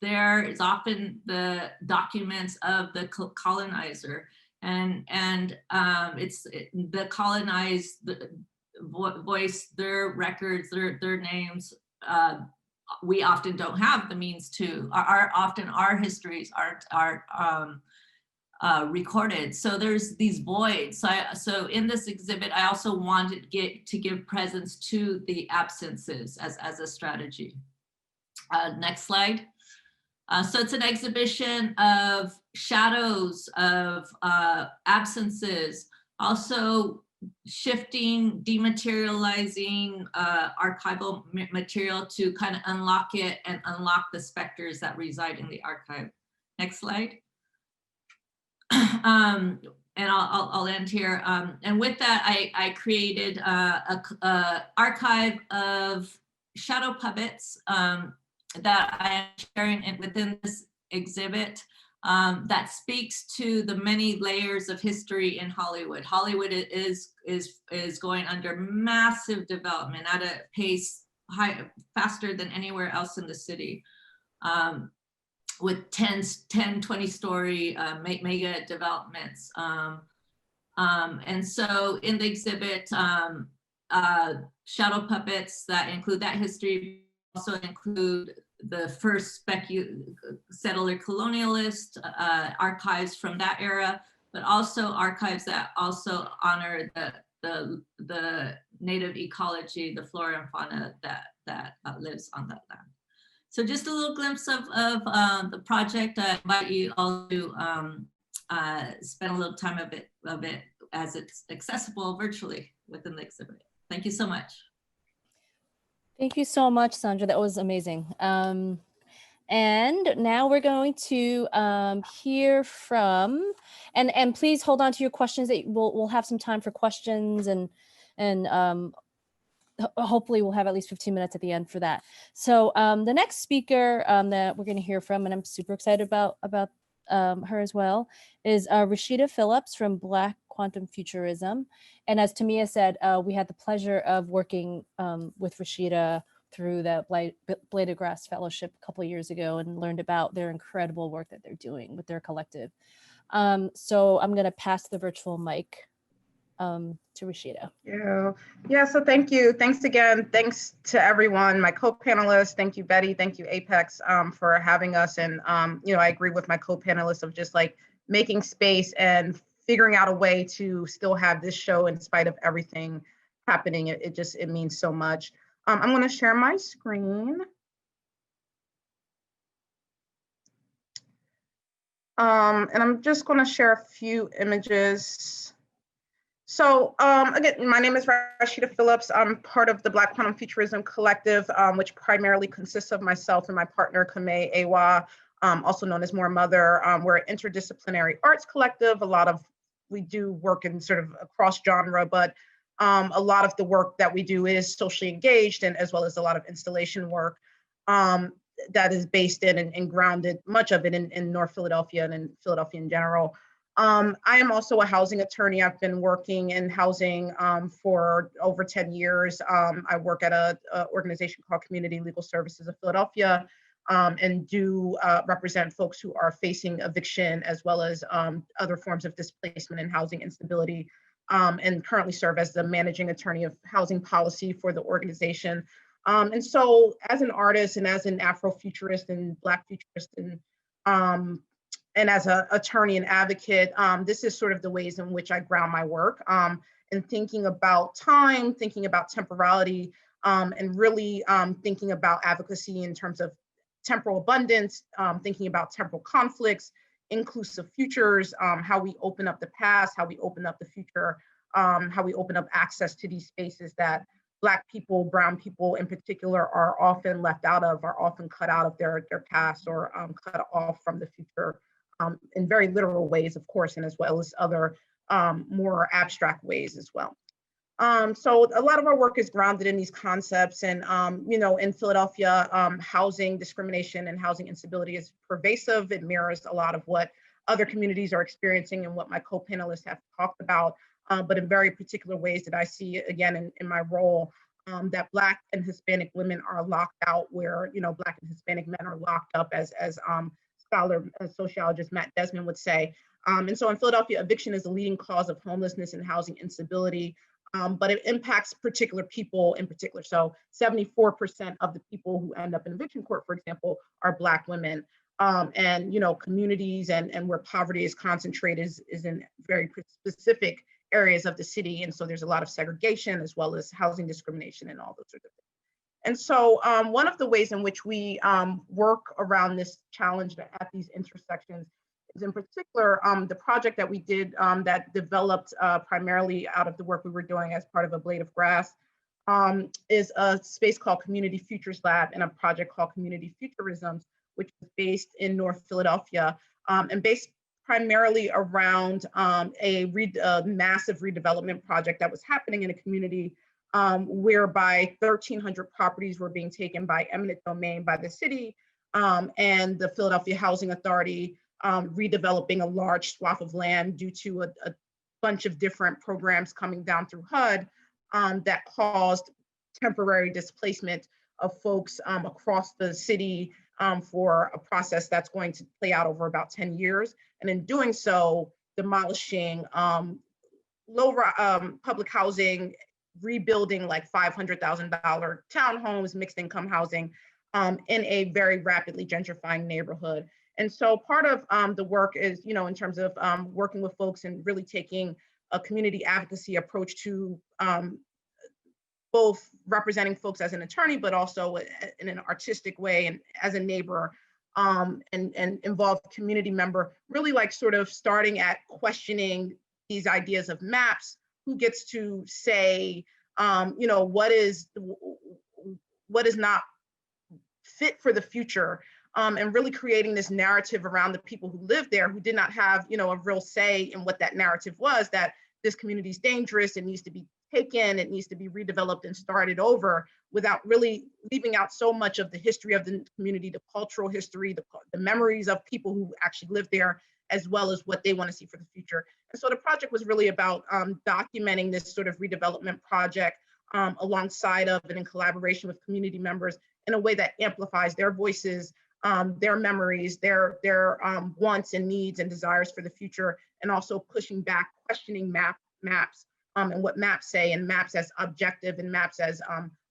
there is often the documents of the colonizer, and it's the colonized voice, their records, their names. We often don't have the means to. Often our histories aren't recorded. So there's these voids. So in this exhibit, I also wanted to give presence to the absences as a strategy. Next slide. So it's an exhibition of shadows, of absences, also shifting, dematerializing archival material to kind of unlock it and unlock the specters that reside in the archive. Next slide. And I'll end here. And with that, I created a archive of shadow puppets that I am sharing within this exhibit that speaks to the many layers of history in Hollywood. Hollywood is going under massive development at a pace faster than anywhere else in the city. With 10, 20-story mega developments. And so in the exhibit, shadow puppets that include that history also include the first settler colonialist archives from that era, but also archives that also honor the native ecology, the flora and fauna that lives on that land. So just a little glimpse of the project. I invite you all to spend a little time of it as it's accessible virtually within the exhibit. Thank you so much. Thank you so much, Sandra. That was amazing. And now we're going to hear from, and please hold on to your questions. We'll have some time for questions, and hopefully we'll have at least 15 minutes at the end for that. So the next speaker that we're going to hear from, and I'm super excited about her as well, is Rashida Phillips from Black Quantum Futurism. And as Tamia said, we had the pleasure of working with Rashida through the Blade of Grass Fellowship a couple of years ago and learned about their incredible work that they're doing with their collective. So I'm going to pass the virtual mic to Rashida. Yeah, so thank you. Thanks again. Thanks to everyone, my co-panelists. Thank you, Betty. Thank you, Apex, for having us. And, I agree with my co-panelists of just like making space and figuring out a way to still have this show in spite of everything happening. It means so much. I'm going to share my screen. And I'm just going to share a few images. So again, my name is Rashida Phillips. I'm part of the Black Quantum Futurism Collective, which primarily consists of myself and my partner, Kame Awa, also known as More Mother. We're an interdisciplinary arts collective. We do work in sort of across genre, but a lot of the work that we do is socially engaged, and as well as a lot of installation work that is based in and grounded, much of it in North Philadelphia and in Philadelphia in general. I am also a housing attorney. I've been working in housing for over 10 years. I work at an organization called Community Legal Services of Philadelphia, and do represent folks who are facing eviction as well as other forms of displacement and housing instability, and currently serve as the managing attorney of housing policy for the organization. And so as an artist and as an Afrofuturist and Black futurist and as an attorney and advocate, this is sort of the ways in which I ground my work, and thinking about time, thinking about temporality, and really thinking about advocacy in terms of temporal abundance, thinking about temporal conflicts, inclusive futures, how we open up the past, how we open up the future, how we open up access to these spaces that Black people, brown people in particular, are often left out of, are often cut out of their past, or cut off from the future, in very literal ways, of course, and as well as other more abstract ways as well. So a lot of our work is grounded in these concepts, and in Philadelphia, housing discrimination and housing instability is pervasive. It mirrors a lot of what other communities are experiencing and what my co-panelists have talked about, but in very particular ways that I see, again, in my role, that Black and Hispanic women are locked out, where Black and Hispanic men are locked up, as scholar and sociologist Matt Desmond would say. And so in Philadelphia, eviction is the leading cause of homelessness and housing instability, but it impacts particular people in particular. So 74% of the people who end up in eviction court, for example, are Black women. And communities and where poverty is concentrated is in very specific areas of the city. And so there's a lot of segregation as well as housing discrimination and all those sorts of things. And so one of the ways in which we work around this challenge at these intersections is, in particular, the project that we did that developed primarily out of the work we were doing as part of a Blade of Grass, is a space called Community Futures Lab and a project called Community Futurisms, which is based in North Philadelphia, and based primarily around a massive redevelopment project that was happening in a community whereby 1,300 properties were being taken by eminent domain by the city, and the Philadelphia Housing Authority redeveloping a large swath of land due to a bunch of different programs coming down through HUD that caused temporary displacement of folks across the city for a process that's going to play out over about 10 years. And in doing so, demolishing low public housing, rebuilding like $500,000 townhomes, mixed income housing in a very rapidly gentrifying neighborhood. And so part of the work is, in terms of working with folks and really taking a community advocacy approach to both representing folks as an attorney, but also in an artistic way and as a neighbor, and involved community member, really like sort of starting at questioning these ideas of maps, who gets to say, what is not fit for the future, and really creating this narrative around the people who live there, who did not have, a real say in what that narrative was, that this community is dangerous, it needs to be taken, it needs to be redeveloped and started over, without really leaving out so much of the history of the community, the cultural history, the memories of people who actually live there, as well as what they want to see for the future. And so the project was really about documenting this sort of redevelopment project, alongside of and in collaboration with community members in a way that amplifies their voices, their memories, their wants and needs and desires for the future, and also pushing back, questioning maps and what maps say, and maps as objective and maps as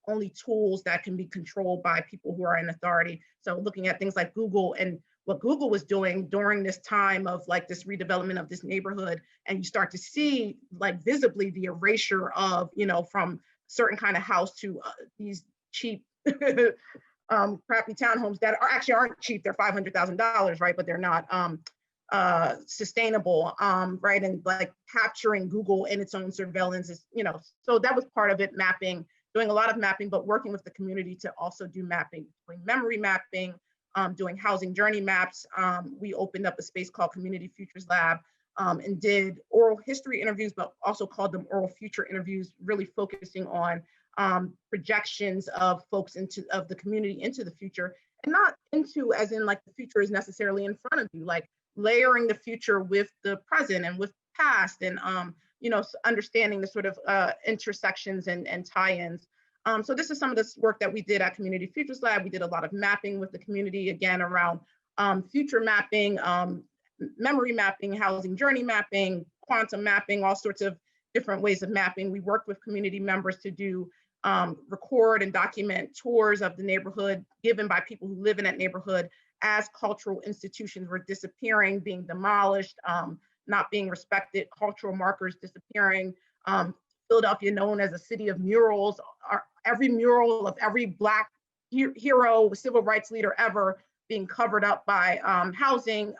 only tools that can be controlled by people who are in authority. So looking at things like Google and what Google was doing during this time of like this redevelopment of this neighborhood, and you start to see like visibly the erasure of, you know, from certain kind of house to these cheap crappy townhomes that are actually aren't cheap. They're $500,000, right? But they're not sustainable, right? And like capturing Google in its own surveillance is, you know, so that was part of it, mapping, doing a lot of mapping, but working with the community to also do mapping, doing memory mapping, doing housing journey maps. We opened up a space called Community Futures Lab and did oral history interviews, but also called them oral future interviews, really focusing on projections of folks of the community into the future, and not into as in like the future is necessarily in front of you, like layering the future with the present and with past, and you know, understanding the sort of intersections and tie-ins. So this is some of this work that we did at Community Futures Lab. We did a lot of mapping with the community, again, around future mapping, memory mapping, housing journey mapping, quantum mapping, all sorts of different ways of mapping. We worked with community members to do record and document tours of the neighborhood given by people who live in that neighborhood as cultural institutions were disappearing, being demolished, not being respected, cultural markers disappearing. Philadelphia, known as a city of murals, every mural of every Black hero, civil rights leader ever being covered up by housing,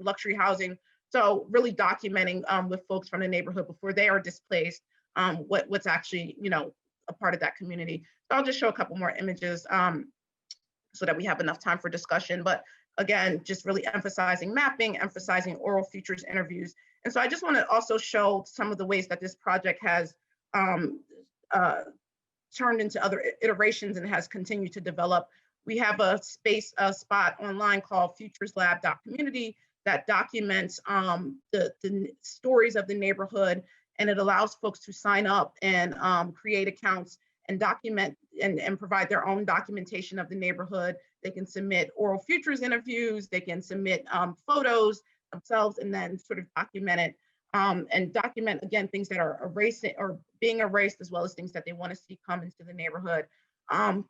luxury housing. So really documenting with folks from the neighborhood before they are displaced, what's actually, you know, a part of that community. So I'll just show a couple more images so that we have enough time for discussion. But again, just really emphasizing mapping, emphasizing oral futures interviews. And so I just want to also show some of the ways that this project has turned into other iterations and has continued to develop. We have a spot online called futureslab.community that documents the stories of the neighborhood, and it allows folks to sign up and create accounts and document and provide their own documentation of the neighborhood. They can submit oral futures interviews, they can submit photos themselves, and then sort of document it and document, again, things that are erasing or being erased, as well as things that they want to see come into the neighborhood.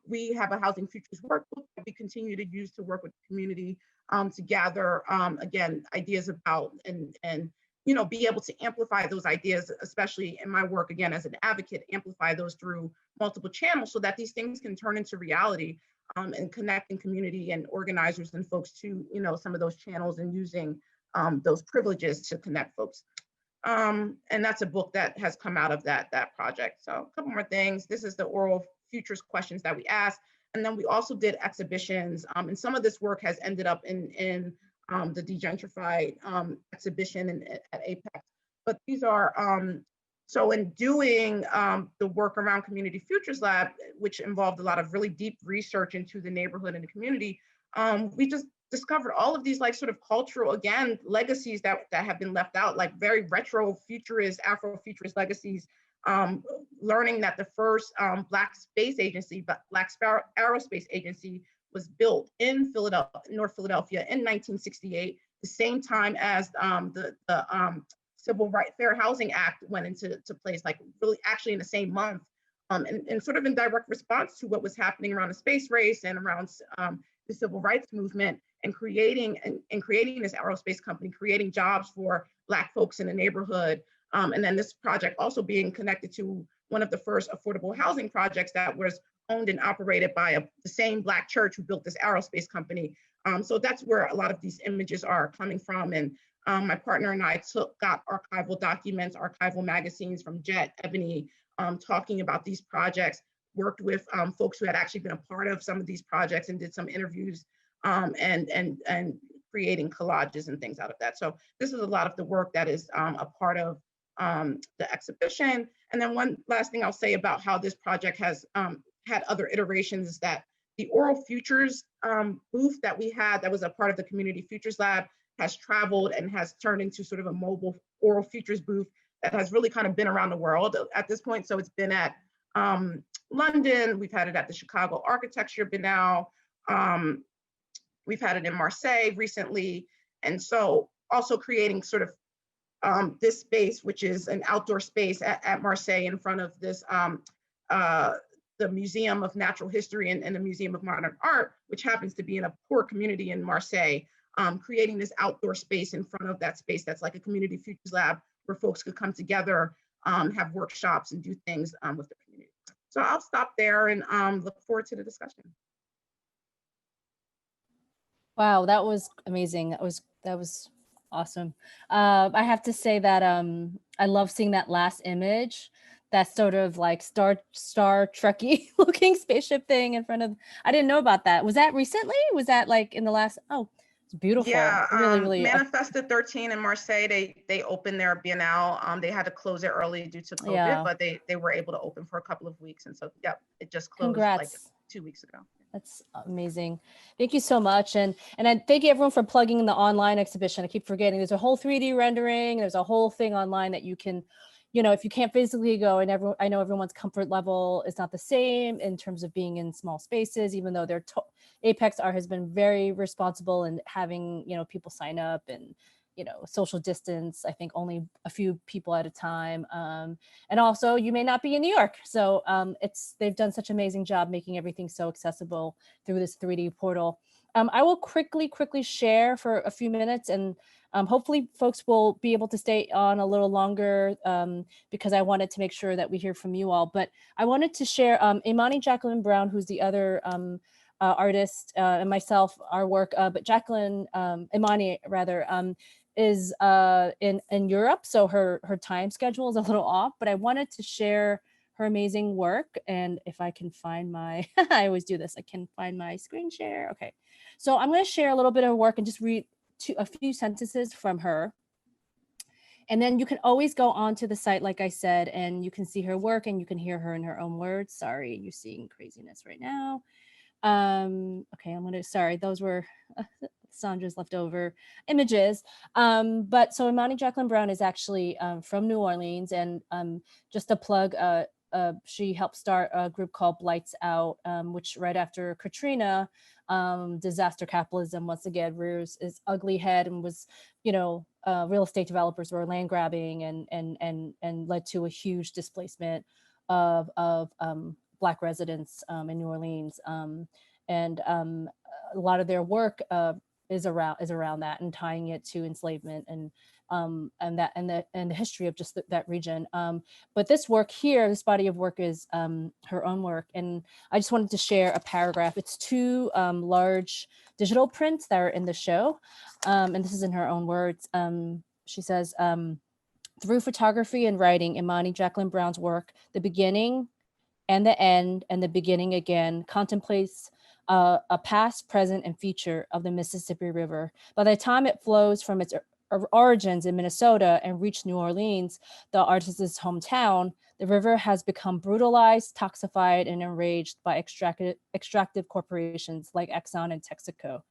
We have a housing futures workbook that we continue to use to work with the community to gather, again, ideas about and you know, be able to amplify those ideas, especially in my work, again, as an advocate, amplify those through multiple channels so that these things can turn into reality, and connecting community and organizers and folks to, you know, some of those channels and using those privileges to connect folks. And that's a book that has come out of that project. So a couple more things. This is the oral futures questions that we asked. And then we also did exhibitions. And some of this work has ended up in the Degentrified exhibition at Apex. But these are, so in doing the work around Community Futures Lab, which involved a lot of really deep research into the neighborhood and the community, we just discovered all of these like sort of cultural, again, legacies that have been left out, like very retro futurist, Afrofuturist legacies. Learning that the first Black space agency, Black Aerospace Agency, was built in Philadelphia, North Philadelphia in 1968, the same time as the Civil Rights Fair Housing Act went into place, like really actually in the same month, and sort of in direct response to what was happening around the space race and around the civil rights movement, and creating this aerospace company, creating jobs for Black folks in the neighborhood. And then this project also being connected to one of the first affordable housing projects that was owned and operated by the same Black church who built this aerospace company. So that's where a lot of these images are coming from. And my partner and I got archival documents, archival magazines from Jet, Ebony, talking about these projects, worked with folks who had actually been a part of some of these projects and did some interviews and creating collages and things out of that. So this is a lot of the work that is a part of the exhibition. And then one last thing I'll say about how this project has had other iterations is that the Oral Futures booth that we had that was a part of the Community Futures Lab has traveled and has turned into sort of a mobile Oral Futures booth that has really kind of been around the world at this point. So it's been at London. We've had it at the Chicago Architecture Biennale. We've had it in Marseille recently. And so also creating sort of this space, which is an outdoor space at Marseille in front of this, the Museum of Natural History and the Museum of Modern Art, which happens to be in a poor community in Marseille, creating this outdoor space in front of that space that's like a community futures lab where folks could come together, have workshops and do things with the community. So I'll stop there and look forward to the discussion. Wow, that was amazing. That was awesome. I have to say that I love seeing that last image, that sort of like Star Trekky looking spaceship thing in front of. I didn't know about that. Was that recently? Was that like in the last? Oh, it's beautiful. Yeah, really. Manifested 13 in Marseille. They opened their Biennale. They had to close it early due to COVID, Yeah. but they were able to open for a couple of weeks. And so, yeah, it just closed Congrats. like 2 weeks ago. That's amazing. Thank you so much. And I thank you everyone for plugging in the online exhibition. I keep forgetting there's a whole 3D rendering. There's a whole thing online that you can, if you can't physically go, and I know everyone's comfort level is not the same in terms of being in small spaces, even though Apex Art has been very responsible in having, people sign up and, social distance, I think only a few people at a time. And also you may not be in New York. So they've done such an amazing job making everything so accessible through this 3D portal. I will quickly share for a few minutes, and hopefully folks will be able to stay on a little longer because I wanted to make sure that we hear from you all. But I wanted to share Imani Jacqueline Brown, who's the other artist, and myself, our work, but Imani rather, is in Europe, so her time schedule is a little off, but I wanted to share her amazing work. And if I can find my, I always do this, I can find my screen share. Okay, so I'm going to share a little bit of work and just read a few sentences from her. And then you can always go onto the site, like I said, and you can see her work and you can hear her in her own words. Sorry, you're seeing craziness right now. Okay, sorry, those were Sandra's leftover images. But so Imani Jacqueline Brown is actually from New Orleans, and just a plug, she helped start a group called Lights Out, which right after Katrina, disaster capitalism once again rears its ugly head, and was, real estate developers were land grabbing and led to a huge displacement of Black residents in New Orleans, and a lot of their work is around that and tying it to enslavement and the history of just that region. But this work here, this body of work, is her own work, and I just wanted to share a paragraph. It's two large digital prints that are in the show, and this is in her own words. She says, through photography and writing, Imani Jacqueline Brown's work, the beginning and the end and the beginning again, contemplates a past, present, and future of the Mississippi River. By the time it flows from its origins in Minnesota and reached New Orleans, the artist's hometown, the river has become brutalized, toxified, and enraged by extractive corporations like Exxon and Texaco.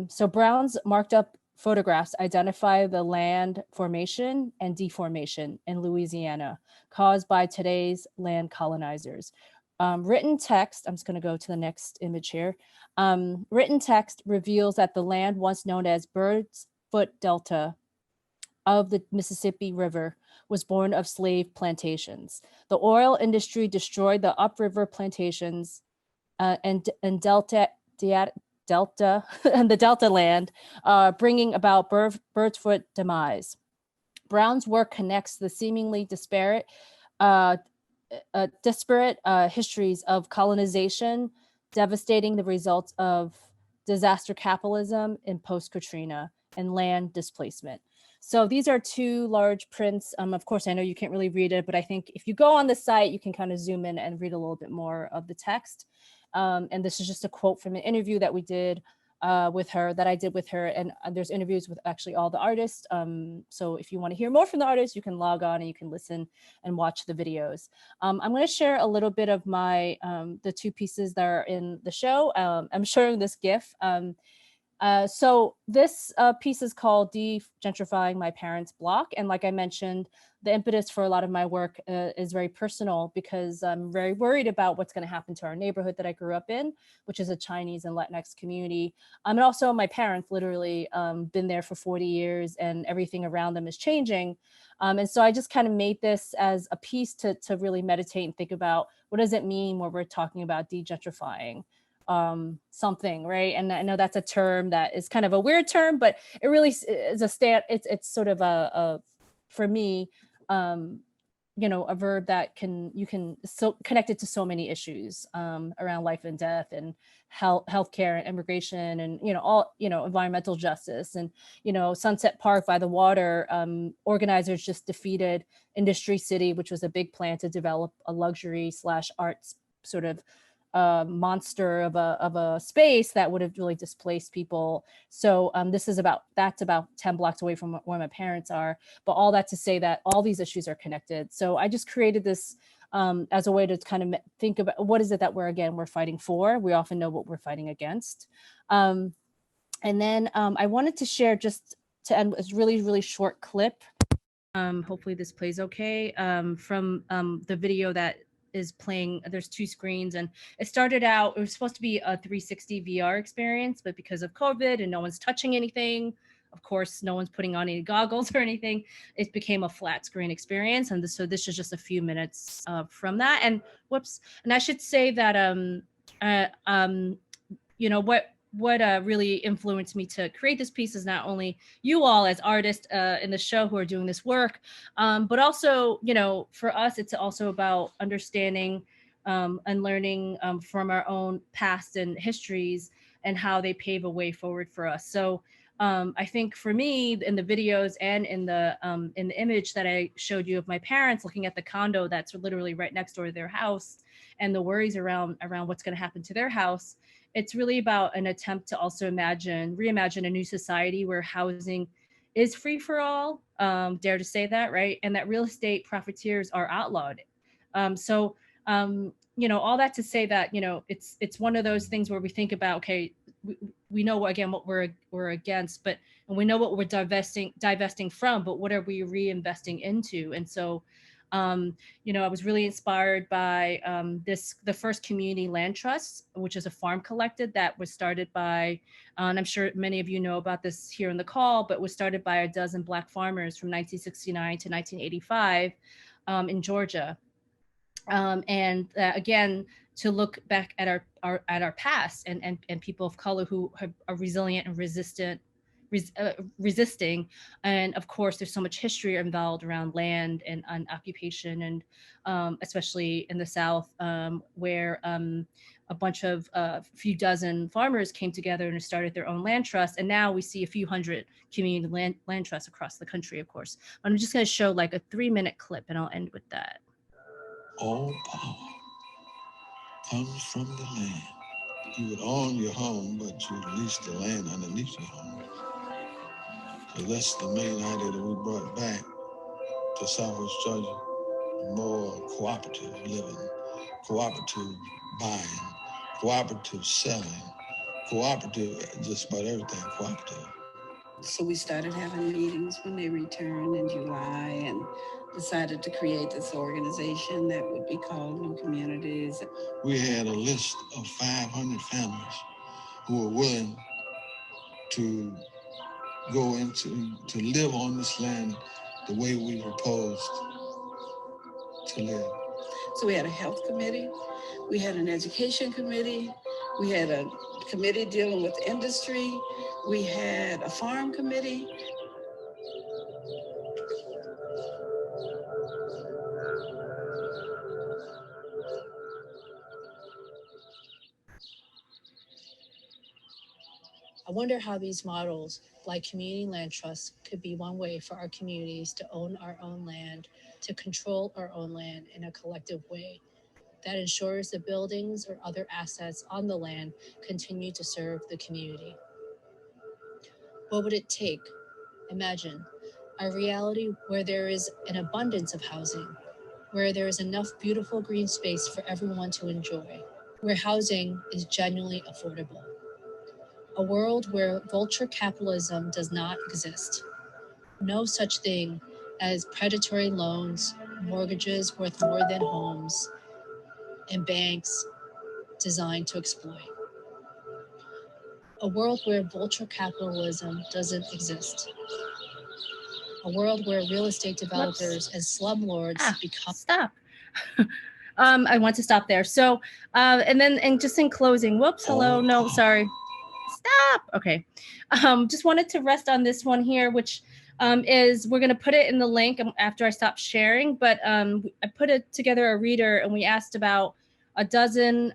So Brown's marked up photographs identify the land formation and deformation in Louisiana caused by today's land colonizers. Written text, I'm just going to go to the next image here. Written text reveals that the land once known as Bird's Foot Delta of the Mississippi River was born of slave plantations. The oil industry destroyed the upriver plantations and Delta and the Delta land, bringing about Bird's Foot demise. Brown's work connects the seemingly disparate histories of colonization, devastating the results of disaster capitalism in post-Katrina, and land displacement. So these are two large prints. Of course, I know you can't really read it, but I think if you go on the site, you can kind of zoom in and read a little bit more of the text. And this is just a quote from an interview that we did with her, that I did with her. And there's interviews with actually all the artists. So if you want to hear more from the artists, you can log on and you can listen and watch the videos. I'm going to share a little bit of my, the two pieces that are in the show. I'm showing this GIF. So this piece is called De-Gentrifying My Parents' Block. And like I mentioned, the impetus for a lot of my work is very personal because I'm very worried about what's going to happen to our neighborhood that I grew up in, which is a Chinese and Latinx community. And also my parents literally been there for 40 years and everything around them is changing. And so I just kind of made this as a piece to really meditate and think about what does it mean when we're talking about de-gentrifying something, right? And I know that's a term that is kind of a weird term, but it really is it's sort of for me, you know, a verb that you can so connect it to so many issues around life and death and healthcare and immigration and, you know, all, you know, environmental justice and, you know, Sunset Park by the water, organizers just defeated Industry City, which was a big plan to develop a luxury / arts sort of monster of a space that would have really displaced people. So that's about 10 blocks away from where my parents are. But all that to say that all these issues are connected. So I just created this as a way to kind of think about what is it that we're fighting for. We often know what we're fighting against. And then I wanted to share just to end a really, really short clip. Hopefully this plays okay from the video that is playing. There's 2 screens and it started out, it was supposed to be a 360 VR experience, but because of COVID and no one's touching anything, of course, no one's putting on any goggles or anything, it became a flat screen experience. And so this is just a few minutes from that. And whoops. And I should say that, you know, what really influenced me to create this piece is not only you all as artists in the show who are doing this work, but also, you know, for us, it's also about understanding and learning from our own past and histories and how they pave a way forward for us. So I think for me, in the videos and in the image that I showed you of my parents looking at the condo that's literally right next door to their house and the worries around what's going to happen to their house, it's really about an attempt to also reimagine a new society where housing is free for all, dare to say that, right? And that real estate profiteers are outlawed. You know, all that to say that, you know, it's one of those things where we think about, okay, we know again what we're against, but and we know what we're divesting from, but what are we reinvesting into? And so you know, I was really inspired by the first community land trust, which is a farm collective that was started by, and I'm sure many of you know about this here in the call, but was started by a dozen Black farmers from 1969 to 1985 in Georgia. And again, to look back at our past and people of color who are resilient and resisting. And of course, there's so much history involved around land and occupation, and especially in the South, where a bunch of few dozen farmers came together and started their own land trust. And now we see a few hundred community land trusts across the country, of course. I'm just going to show like a 3-minute clip and I'll end with that. All power comes from the land. You would own your home, but you would lease the land underneath your home. So that's the main idea that we brought back to Southwest Georgia. More cooperative living, cooperative buying, cooperative selling, cooperative, just about everything cooperative. So we started having meetings when they returned in July and decided to create this organization that would be called New Communities. We had a list of 500 families who were willing to go to live on this land the way we proposed to live. So we had a health committee, we had an education committee, we had a committee dealing with industry, we had a farm committee. I wonder how these models, like community land trusts, could be one way for our communities to own our own land, to control our own land in a collective way that ensures the buildings or other assets on the land continue to serve the community. What would it take? Imagine a reality where there is an abundance of housing, where there is enough beautiful green space for everyone to enjoy, where housing is genuinely affordable, A world where vulture capitalism does not exist. No such thing as predatory loans, mortgages worth more than homes, and banks designed to exploit. A world where vulture capitalism doesn't exist. A world where real estate developers and slumlords become. Stop. I want to stop there. So, and just in closing, whoops, hello, no, sorry. Stop. Okay. Just wanted to rest on this one here, which is, we're going to put it in the link after I stop sharing, but I put it together a reader and we asked about a dozen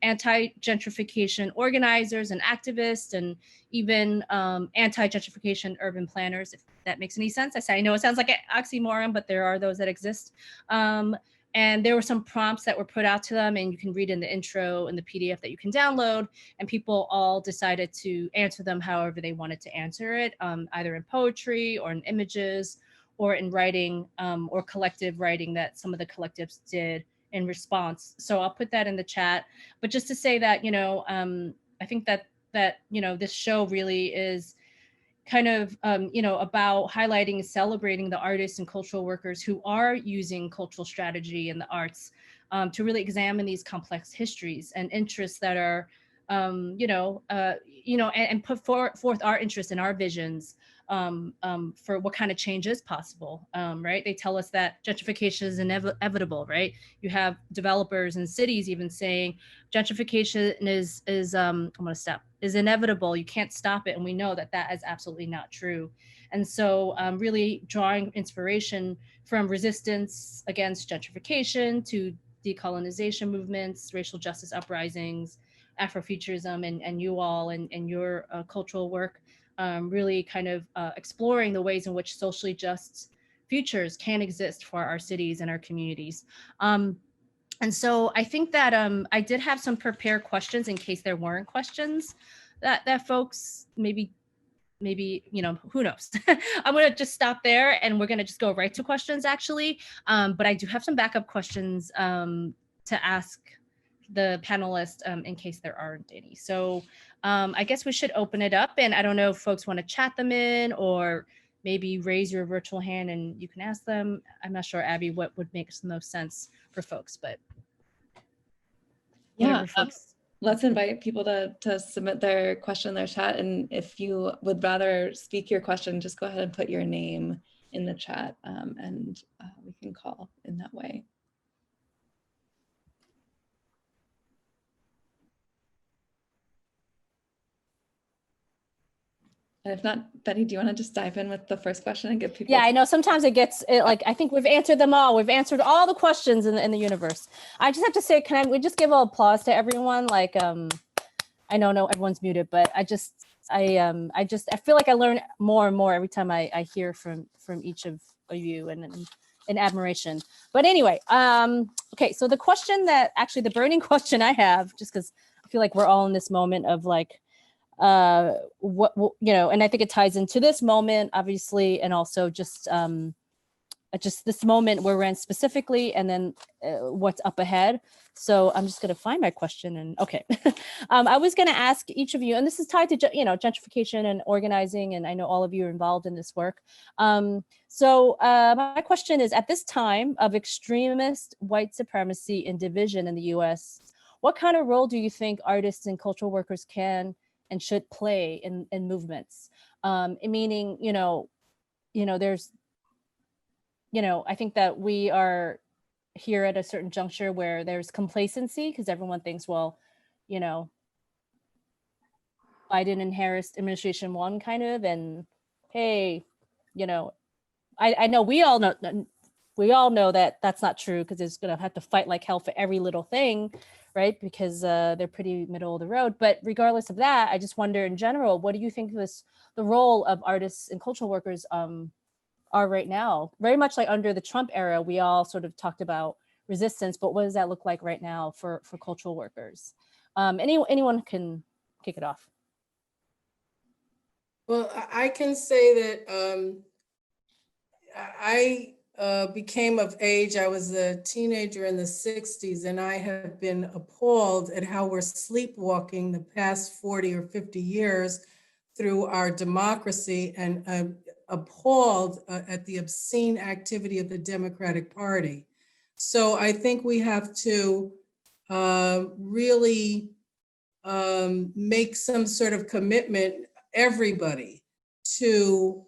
anti-gentrification organizers and activists and even anti-gentrification urban planners, if that makes any sense. I know it sounds like an oxymoron, but there are those that exist. And there were some prompts that were put out to them, and you can read in the intro and the PDF that you can download, and people all decided to answer them however they wanted to answer it, either in poetry or in images or in writing or collective writing that some of the collectives did in response. So I'll put that in the chat. But just to say that, I think that this show really is kind of, about highlighting and celebrating the artists and cultural workers who are using cultural strategy in the arts to really examine these complex histories and interests that are, and put forth our interests and our visions for what kind of change is possible, right? They tell us that gentrification is inevitable, right? You have developers and cities even saying gentrification is inevitable. You can't stop it. And we know that that is absolutely not true. And so really drawing inspiration from resistance against gentrification to decolonization movements, racial justice uprisings, Afrofuturism, and you all and your cultural work, really kind of exploring the ways in which socially just futures can exist for our cities and our communities. And so I think that I did have some prepared questions in case there weren't questions that folks maybe, who knows? I'm going to just stop there and we're going to just go right to questions actually. But I do have some backup questions to ask the panelists in case there aren't any. So I guess we should open it up, and I don't know if folks want to chat them in or maybe raise your virtual hand and you can ask them. I'm not sure, Abby, what would make the most sense for folks, but yeah, folks. Let's invite people to submit their question in their chat. And if you would rather speak your question, just go ahead and put your name in the chat and we can call in that way. And if not, Betty, do you want to just dive in with the first question and give people? Yeah, I know sometimes I think we've answered them all. We've answered all the questions in the universe. I just have to say, we just give an applause to everyone? Like, I know everyone's muted, but I feel like I learn more and more every time I hear from each of you and in admiration. But anyway, okay, so the question the burning question I have, just because I feel like we're all in this moment of like, and I think it ties into this moment, obviously, and also just this moment we're in specifically, and then what's up ahead. So I'm just going to find my question. And okay, I was going to ask each of you, and this is tied to gentrification and organizing, and I know all of you are involved in this work. So my question is: at this time of extremist white supremacy and division in the U.S., what kind of role do you think artists and cultural workers can and should play in movements? Meaning, there's, I think that we are here at a certain juncture where there's complacency because everyone thinks, well, Biden and Harris administration won kind of, and hey, I know we all know that that's not true because it's going to have to fight like hell for every little thing, right? Because they're pretty middle of the road. But regardless of that, I just wonder in general, what do you think the role of artists and cultural workers are right now? Very much like under the Trump era, we all sort of talked about resistance, but what does that look like right now for cultural workers? Anyone can kick it off. Well, I can say that I became of age, I was a teenager in the 60s, and I have been appalled at how we're sleepwalking the past 40 or 50 years through our democracy, and appalled at the obscene activity of the Democratic Party. So I think we have to really make some sort of commitment, everybody, to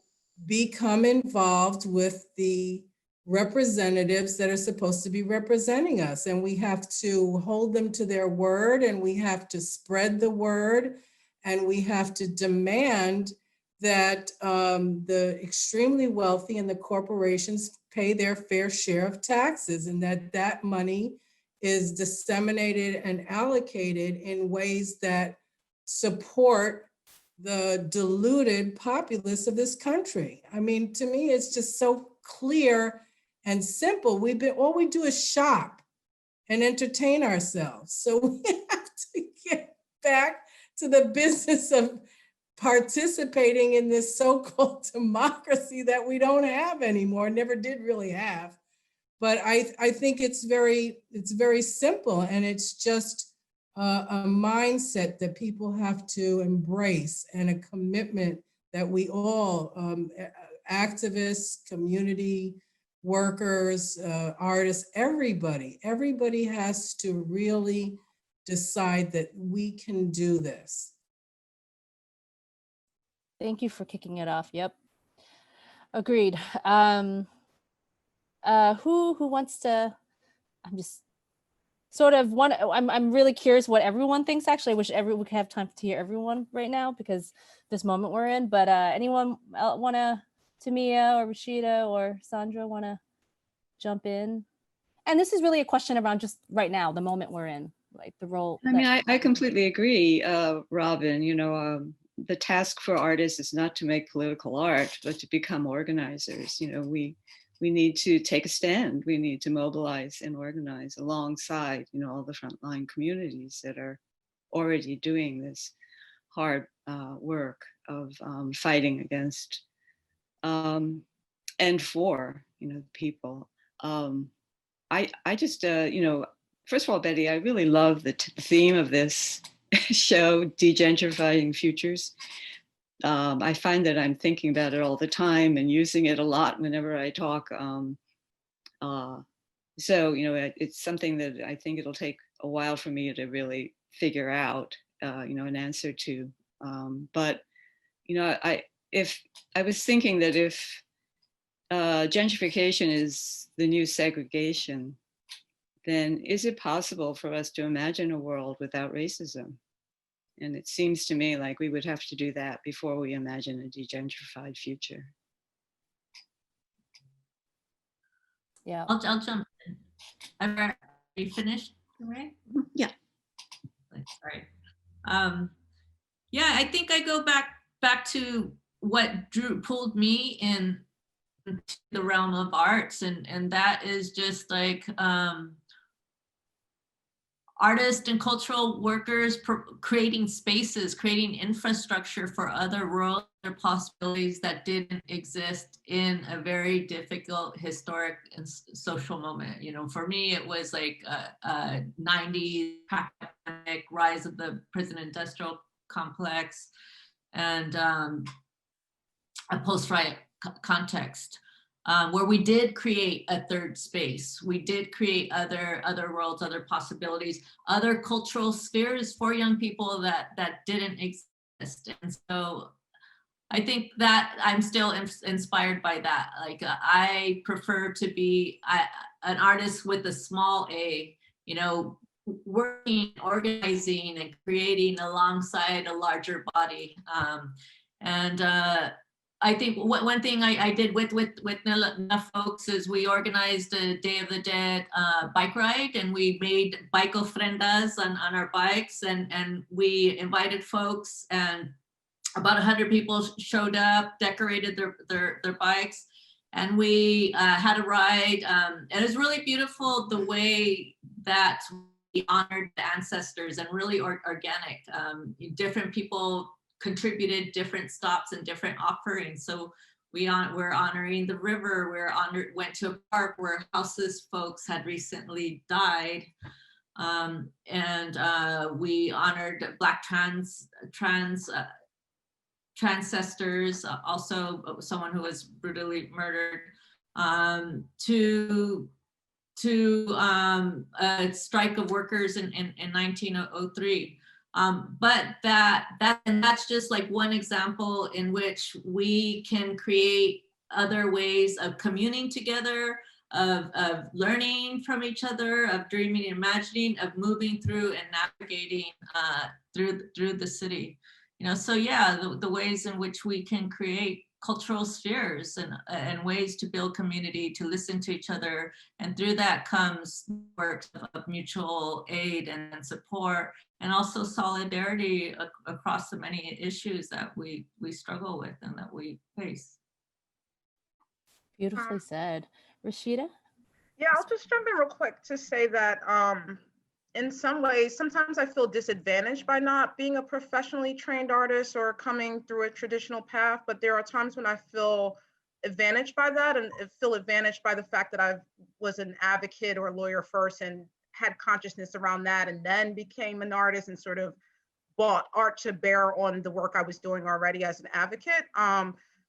become involved with the representatives that are supposed to be representing us. And we have to hold them to their word, and we have to spread the word, and we have to demand that the extremely wealthy and the corporations pay their fair share of taxes, and that money is disseminated and allocated in ways that support the deluded populace of this country. I mean, to me, it's just so clear and simple. All we do is shop and entertain ourselves. So we have to get back to the business of participating in this so-called democracy that we don't have anymore, never did really have. But I think it's very simple, and it's just a mindset that people have to embrace, and a commitment that we all, activists, community workers, artists, everybody has to really decide that we can do this. Thank you for kicking it off. Yep. Agreed. Who wants to, I'm just sort of I'm really curious what everyone thinks. Actually, I wish we could have time to hear everyone right now, because this moment we're in, but anyone wanna, Tamia or Rashida or Sandra, wanna jump in? And this is really a question around just right now, the moment we're in, like the role. I mean, I completely agree, Robin. You know, the task for artists is not to make political art, but to become organizers. You know, we need to take a stand. We need to mobilize and organize alongside, you know, all the frontline communities that are already doing this hard work of fighting against and for, you know, people. I just, you know, first of all, Betty, I really love the theme of this show, Degentrifying Futures. I find that I'm thinking about it all the time and using it a lot whenever I talk. So, you know, it's something that I think it'll take a while for me to really figure out, you know, an answer to. But, you know, I was thinking that if gentrification is the new segregation, then is it possible for us to imagine a world without racism? And it seems to me like we would have to do that before we imagine a degentrified future. Yeah, I'll jump in. Are you finished, right? Yeah. Sorry. Yeah, I think I go back to what pulled me in the realm of arts, and that is just like artists and cultural workers creating spaces, creating infrastructure for other worlds or possibilities that didn't exist in a very difficult historic and social moment. You know, for me, it was like a 90s pandemic, rise of the prison industrial complex, and a post-riot context. Where we did create a third space. We did create other worlds, other possibilities, other cultural spheres for young people that didn't exist. And so I think that I'm still inspired by that. Like I prefer to be an artist with a small a, you know, working, organizing and creating alongside a larger body. I think one thing I did with enough folks is we organized a Day of the Dead bike ride, and we made bike ofrendas on our bikes, and we invited folks, and about 100 people showed up, decorated their bikes, and we had a ride. And it was really beautiful the way that we honored the ancestors, and really organic. Different people contributed different stops and different offerings. So We're honoring the river. Went to a park where houseless folks had recently died. We honored Black transcestors, also someone who was brutally murdered, to a strike of workers in 1903. But that's just like one example in which we can create other ways of communing together, of learning from each other, of dreaming and imagining, of moving through and navigating through the city. So yeah, the ways in which we can create cultural spheres and ways to build community, to listen to each other. And through that comes works of mutual aid and support, and also solidarity across the many issues that we struggle with and that we face. Beautifully said. Rashida? Yeah, I'll just jump in real quick to say that in some ways, sometimes I feel disadvantaged by not being a professionally trained artist or coming through a traditional path, but there are times when I feel advantaged by that, and feel advantaged by the fact that I was an advocate or a lawyer first and had consciousness around that, and then became an artist and sort of brought art to bear on the work I was doing already as an advocate.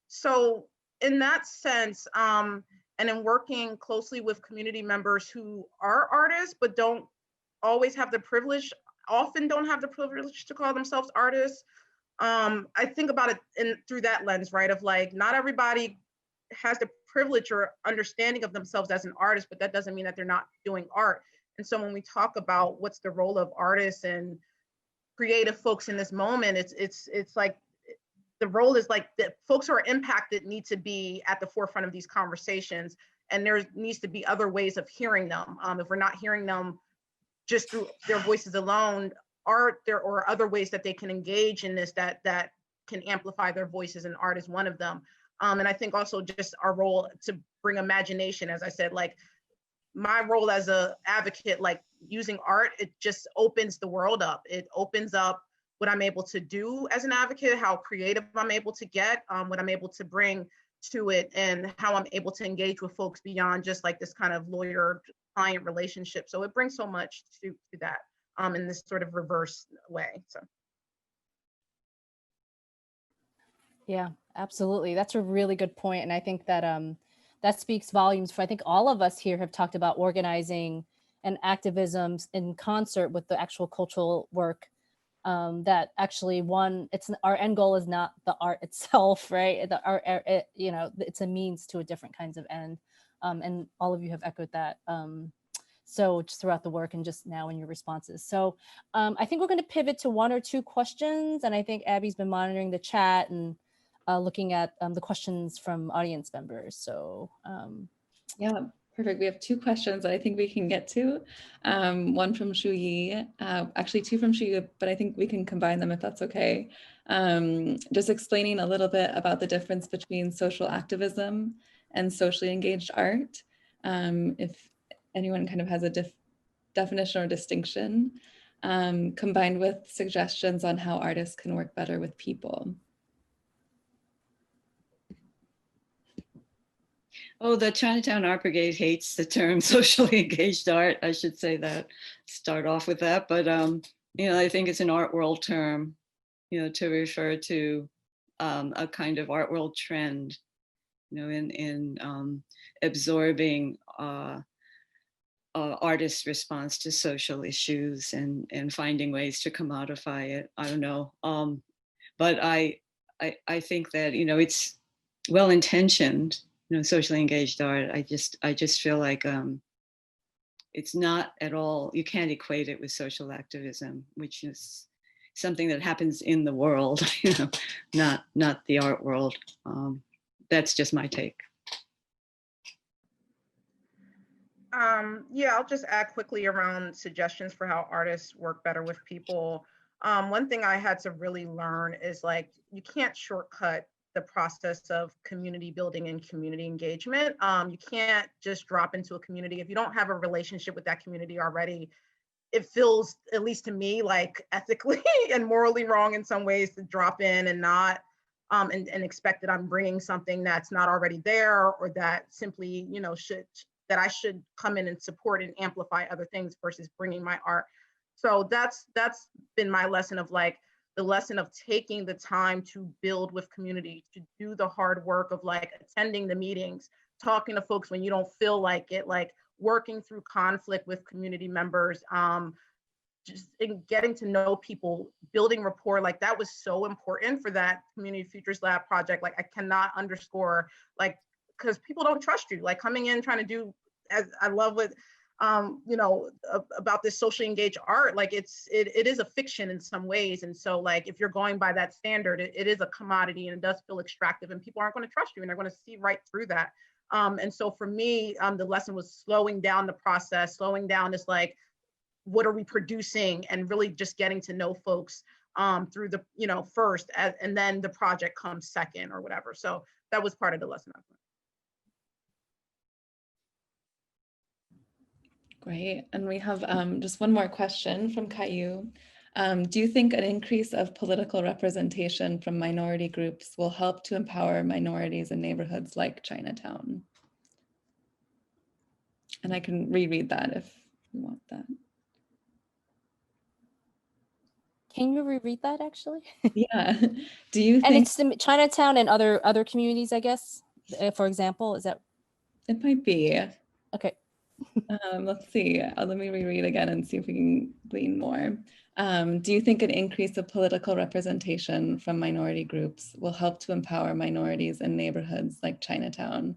So in that sense, and in working closely with community members who are artists, but don't always have the privilege, often don't have the privilege to call themselves artists. I think about it through that lens, right? Of like, not everybody has the privilege or understanding of themselves as an artist, but that doesn't mean that they're not doing art. And so when we talk about what's the role of artists and creative folks in this moment, it's like, the role is like the folks who are impacted need to be at the forefront of these conversations. And there needs to be other ways of hearing them. If we're not hearing them just through their voices alone, art there or other ways that they can engage in this that can amplify their voices, and art is one of them. And I think also just our role to bring imagination, as I said, like my role as a advocate, like using art, it just opens the world up. It opens up what I'm able to do as an advocate, how creative I'm able to get, what I'm able to bring to it, and how I'm able to engage with folks beyond just like this kind of lawyer-client relationship. So it brings so much to that in this sort of reverse way. So. Yeah, absolutely. That's a really good point. And I think that that speaks volumes for, I think all of us here have talked about organizing and activism in concert with the actual cultural work. That actually it's our end goal is not the art itself, right? The art, it's a means to a different kinds of end. And all of you have echoed that. So just throughout the work and just now in your responses. So I think we're going to pivot to one or two questions. And I think Abby's been monitoring the chat and looking at the questions from audience members. So yeah, perfect. We have two questions that I think we can get to. One from Shu Yi, actually two from Shu Yi, but I think we can combine them if that's okay. Just explaining a little bit about the difference between social activism and socially engaged art. If anyone kind of has a definition or distinction, combined with suggestions on how artists can work better with people. Oh, the Chinatown Art Brigade hates the term socially engaged art. I should say that, start off with that. But, I think it's an art world term, to refer to a kind of art world trend, in absorbing artists' response to social issues and finding ways to commodify it. I don't know. But I think that, it's well-intentioned, socially engaged art. I just feel like it's not at all, you can't equate it with social activism, which is something that happens in the world, not the art world. That's just my take. Yeah, I'll just add quickly around suggestions for how artists work better with people. One thing I had to really learn is like, you can't shortcut the process of community building and community engagement. You can't just drop into a community. If you don't have a relationship with that community already, it feels, at least to me, like ethically and morally wrong in some ways to drop in and not and expect that I'm bringing something that's not already there, or that simply, that I should come in and support and amplify other things versus bringing my art. So that's been my lesson of like, the lesson of taking the time to build with community, to do the hard work of like attending the meetings, talking to folks when you don't feel like it, like working through conflict with community members, just in getting to know people, building rapport. Like that was so important for that Community Futures Lab project. Like I cannot underscore, like, because people don't trust you, like coming in trying to do, as I love what about this socially engaged art, like it is a fiction in some ways. And so like, if you're going by that standard, it is a commodity and it does feel extractive, and people aren't going to trust you and they're going to see right through that. And so for me, the lesson was slowing down the process, slowing down this, like, what are we producing, and really just getting to know folks through the, first, and then the project comes second or whatever. So that was part of the lesson I've learned. Great. And we have just one more question from Caillou. Do you think an increase of political representation from minority groups will help to empower minorities in neighborhoods like Chinatown? And I can reread that if you want that. Can you reread that actually? Yeah. Do you think? And it's the Chinatown and other communities, I guess, for example, is that? It might be. Okay. Let's see. Let me reread again and see if we can glean more. Do you think an increase of political representation from minority groups will help to empower minorities in neighborhoods like Chinatown?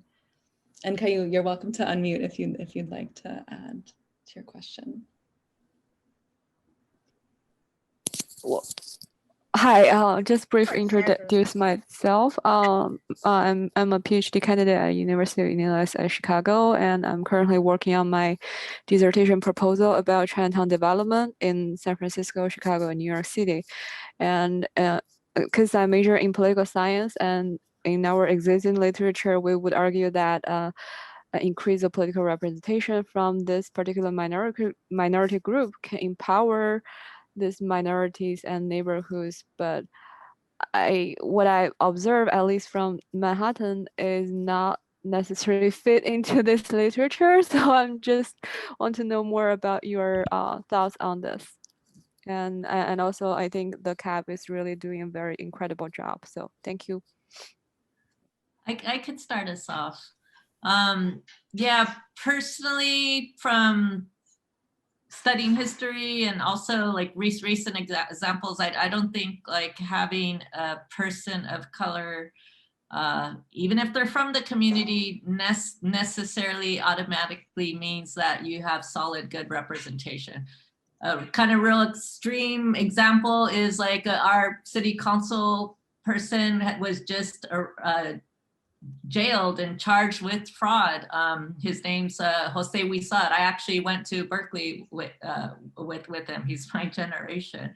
And Caillou, you're welcome to unmute if you'd like to add to your question. Well, hi, just briefly introduce myself. I'm a PhD candidate at University of Illinois at Chicago, and I'm currently working on my dissertation proposal about Chinatown development in San Francisco, Chicago, and New York City. And because I major in political science, and in our existing literature, we would argue that an increase of political representation from this particular minority group can empower these minorities and neighborhoods. But what I observe, at least from Manhattan, is not necessarily fit into this literature. So I'm just want to know more about your thoughts on this. And also, I think the CAB is really doing a very incredible job. So thank you. I could start us off. Yeah, personally, from studying history and also like recent examples, I don't think like having a person of color, even if they're from the community, necessarily automatically means that you have solid, good representation. A kind of real extreme example is like our city council person was just jailed and charged with fraud. His name's Jose Huizar. I actually went to Berkeley with him. He's my generation.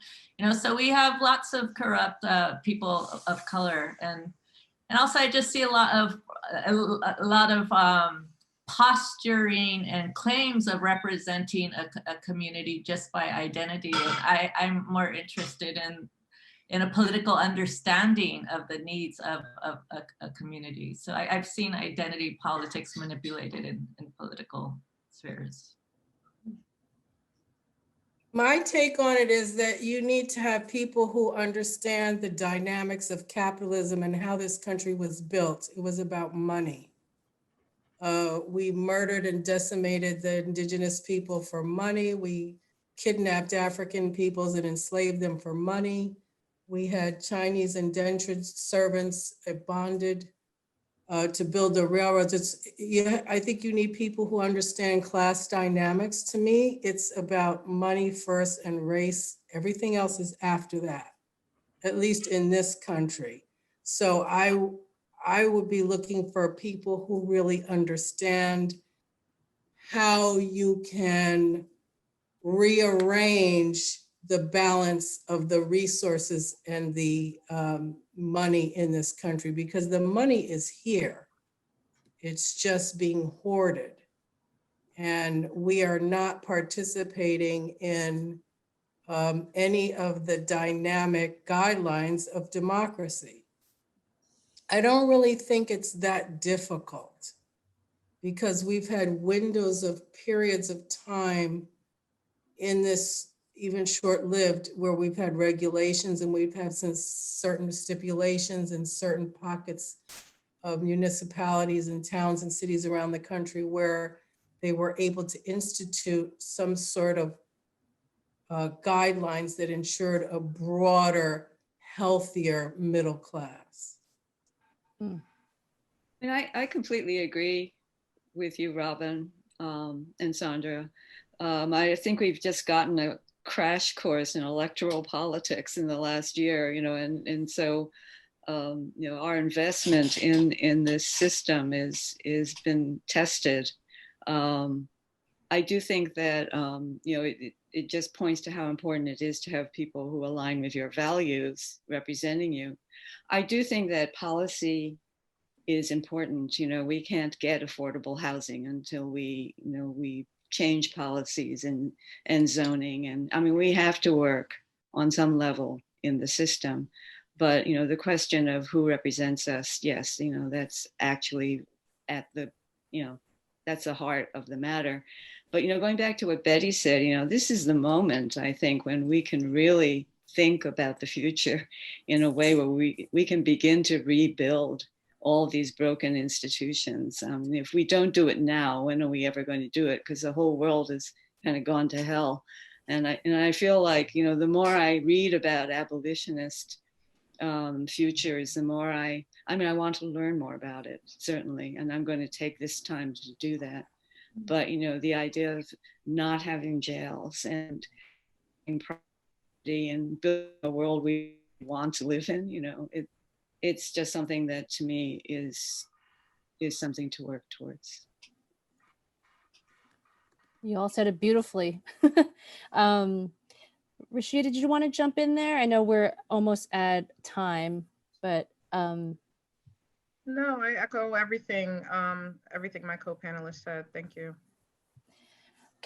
So we have lots of corrupt people of color, and also I just see a lot of posturing and claims of representing a community just by identity. And I'm more interested in a political understanding of the needs of a community. So I've seen identity politics manipulated in political spheres. My take on it is that you need to have people who understand the dynamics of capitalism and how this country was built. It was about money. We murdered and decimated the indigenous people for money. We kidnapped African peoples and enslaved them for money. We had Chinese indentured servants bonded to build the railroads. I think you need people who understand class dynamics. To me, it's about money first and race. Everything else is after that, at least in this country. So I would be looking for people who really understand how you can rearrange the balance of the resources and the money in this country, because the money is here. It's just being hoarded. And we are not participating in any of the dynamic guidelines of democracy. I don't really think it's that difficult because we've had windows of periods of time in this, even short-lived, where we've had regulations and we've had some certain stipulations in certain pockets of municipalities and towns and cities around the country where they were able to institute some sort of guidelines that ensured a broader, healthier middle class. And I completely agree with you, Robin, and Sandra. I think we've just gotten a crash course in electoral politics in the last year, and so our investment in this system is been tested. I do think that it just points to how important it is to have people who align with your values representing you. I do think that policy is important. We can't get affordable housing until we change policies and zoning. And I mean, we have to work on some level in the system. But, the question of who represents us, yes, that's actually at the, that's the heart of the matter. But, going back to what Betty said, this is the moment, I think, when we can really think about the future in a way where we can begin to rebuild all these broken institutions. If we don't do it now, when are we ever going to do it? Because the whole world has kind of gone to hell. And I feel like, the more I read about abolitionist futures, the more I want to learn more about it, certainly. And I'm going to take this time to do that. But, the idea of not having jails and property and building a world we want to live in, it's just something that to me is something to work towards. You all said it beautifully. Rashida, did you want to jump in there? I know we're almost at time, but No, I echo everything my co-panelists said. Thank you.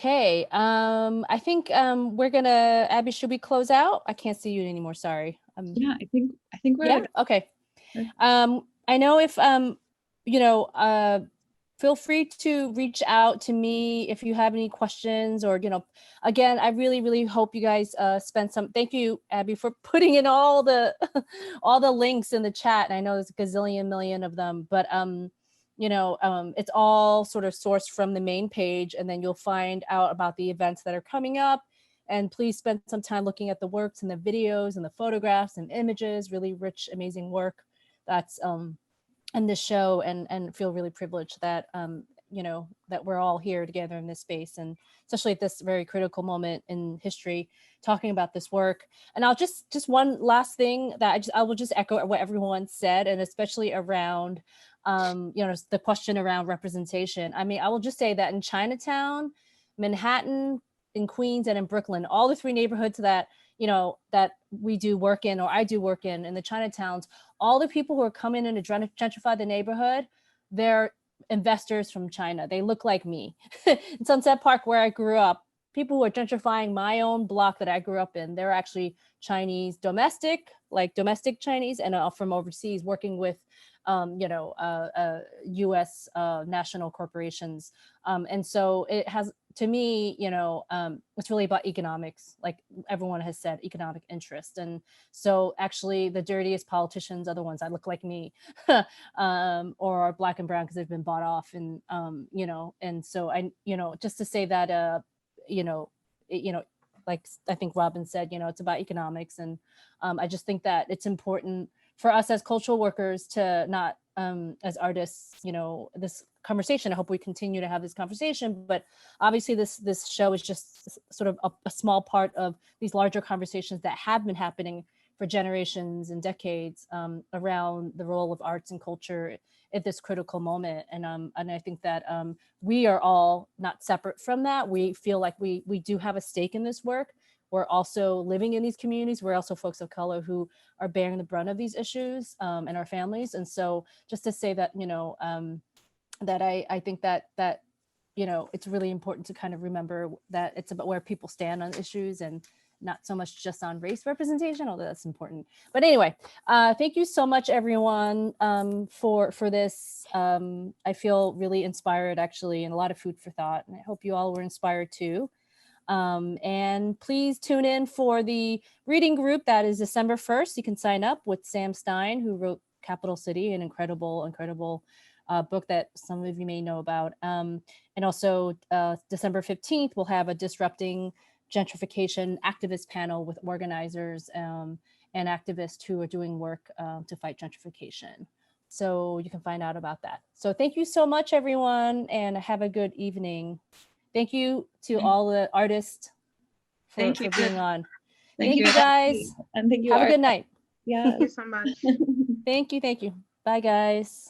okay. I think we're gonna, Abby, should we close out? I can't see you anymore. Sorry. Yeah, I think we're yeah. Okay. I know if feel free to reach out to me if you have any questions, or again, I really hope you guys spend some. Thank you, Abby, for putting in all the all the links in the chat, and I know there's a gazillion million of them, but it's all sort of sourced from the main page, and then you'll find out about the events that are coming up. And please spend some time looking at the works and the videos and the photographs and images, really rich, amazing work that's in this show, and feel really privileged that that we're all here together in this space, and especially at this very critical moment in history, talking about this work. And I'll just one last thing that I will just echo what everyone said, and especially around the question around representation. I mean, I will just say that in Chinatown, Manhattan, in Queens, and in Brooklyn, all the three neighborhoods that that we do work in, or I do work in the Chinatowns, all the people who are coming in to gentrify the neighborhood, they're investors from China. They look like me. In Sunset Park, where I grew up, people who are gentrifying my own block that I grew up in, they're actually Chinese, domestic Chinese, and from overseas, working with U.S. national corporations. And so it has, to me, it's really about economics, like everyone has said, economic interest. And so actually the dirtiest politicians are the ones that look like me, or are Black and brown because they've been bought off. And, and so I, just to say that, like I think Robin said, it's about economics. And I just think that it's important for us as cultural workers to not, as artists, this conversation, I hope we continue to have this conversation, but obviously this show is just sort of a small part of these larger conversations that have been happening for generations and decades around the role of arts and culture at this critical moment. And I think that we are all not separate from that. We feel like we do have a stake in this work. We're also living in these communities. We're also folks of color who are bearing the brunt of these issues, and our families. And so just to say that, that I think that it's really important to kind of remember that it's about where people stand on issues, and not so much just on race representation, although that's important. But anyway, thank you so much, everyone, for this. I feel really inspired, actually, and a lot of food for thought. And I hope you all were inspired too. And please tune in for the reading group that is December 1st. You can sign up with Sam Stein, who wrote Capital City, an incredible book that some of you may know about. And also December 15th, we'll have a Disrupting Gentrification activist panel with organizers and activists who are doing work to fight gentrification. So you can find out about that. So thank you so much, everyone, and have a good evening. Thank you to all the artists for being on. Thank you, guys. And thank you. Have a good night. Yeah. Thank you so much. Thank you. Bye, guys.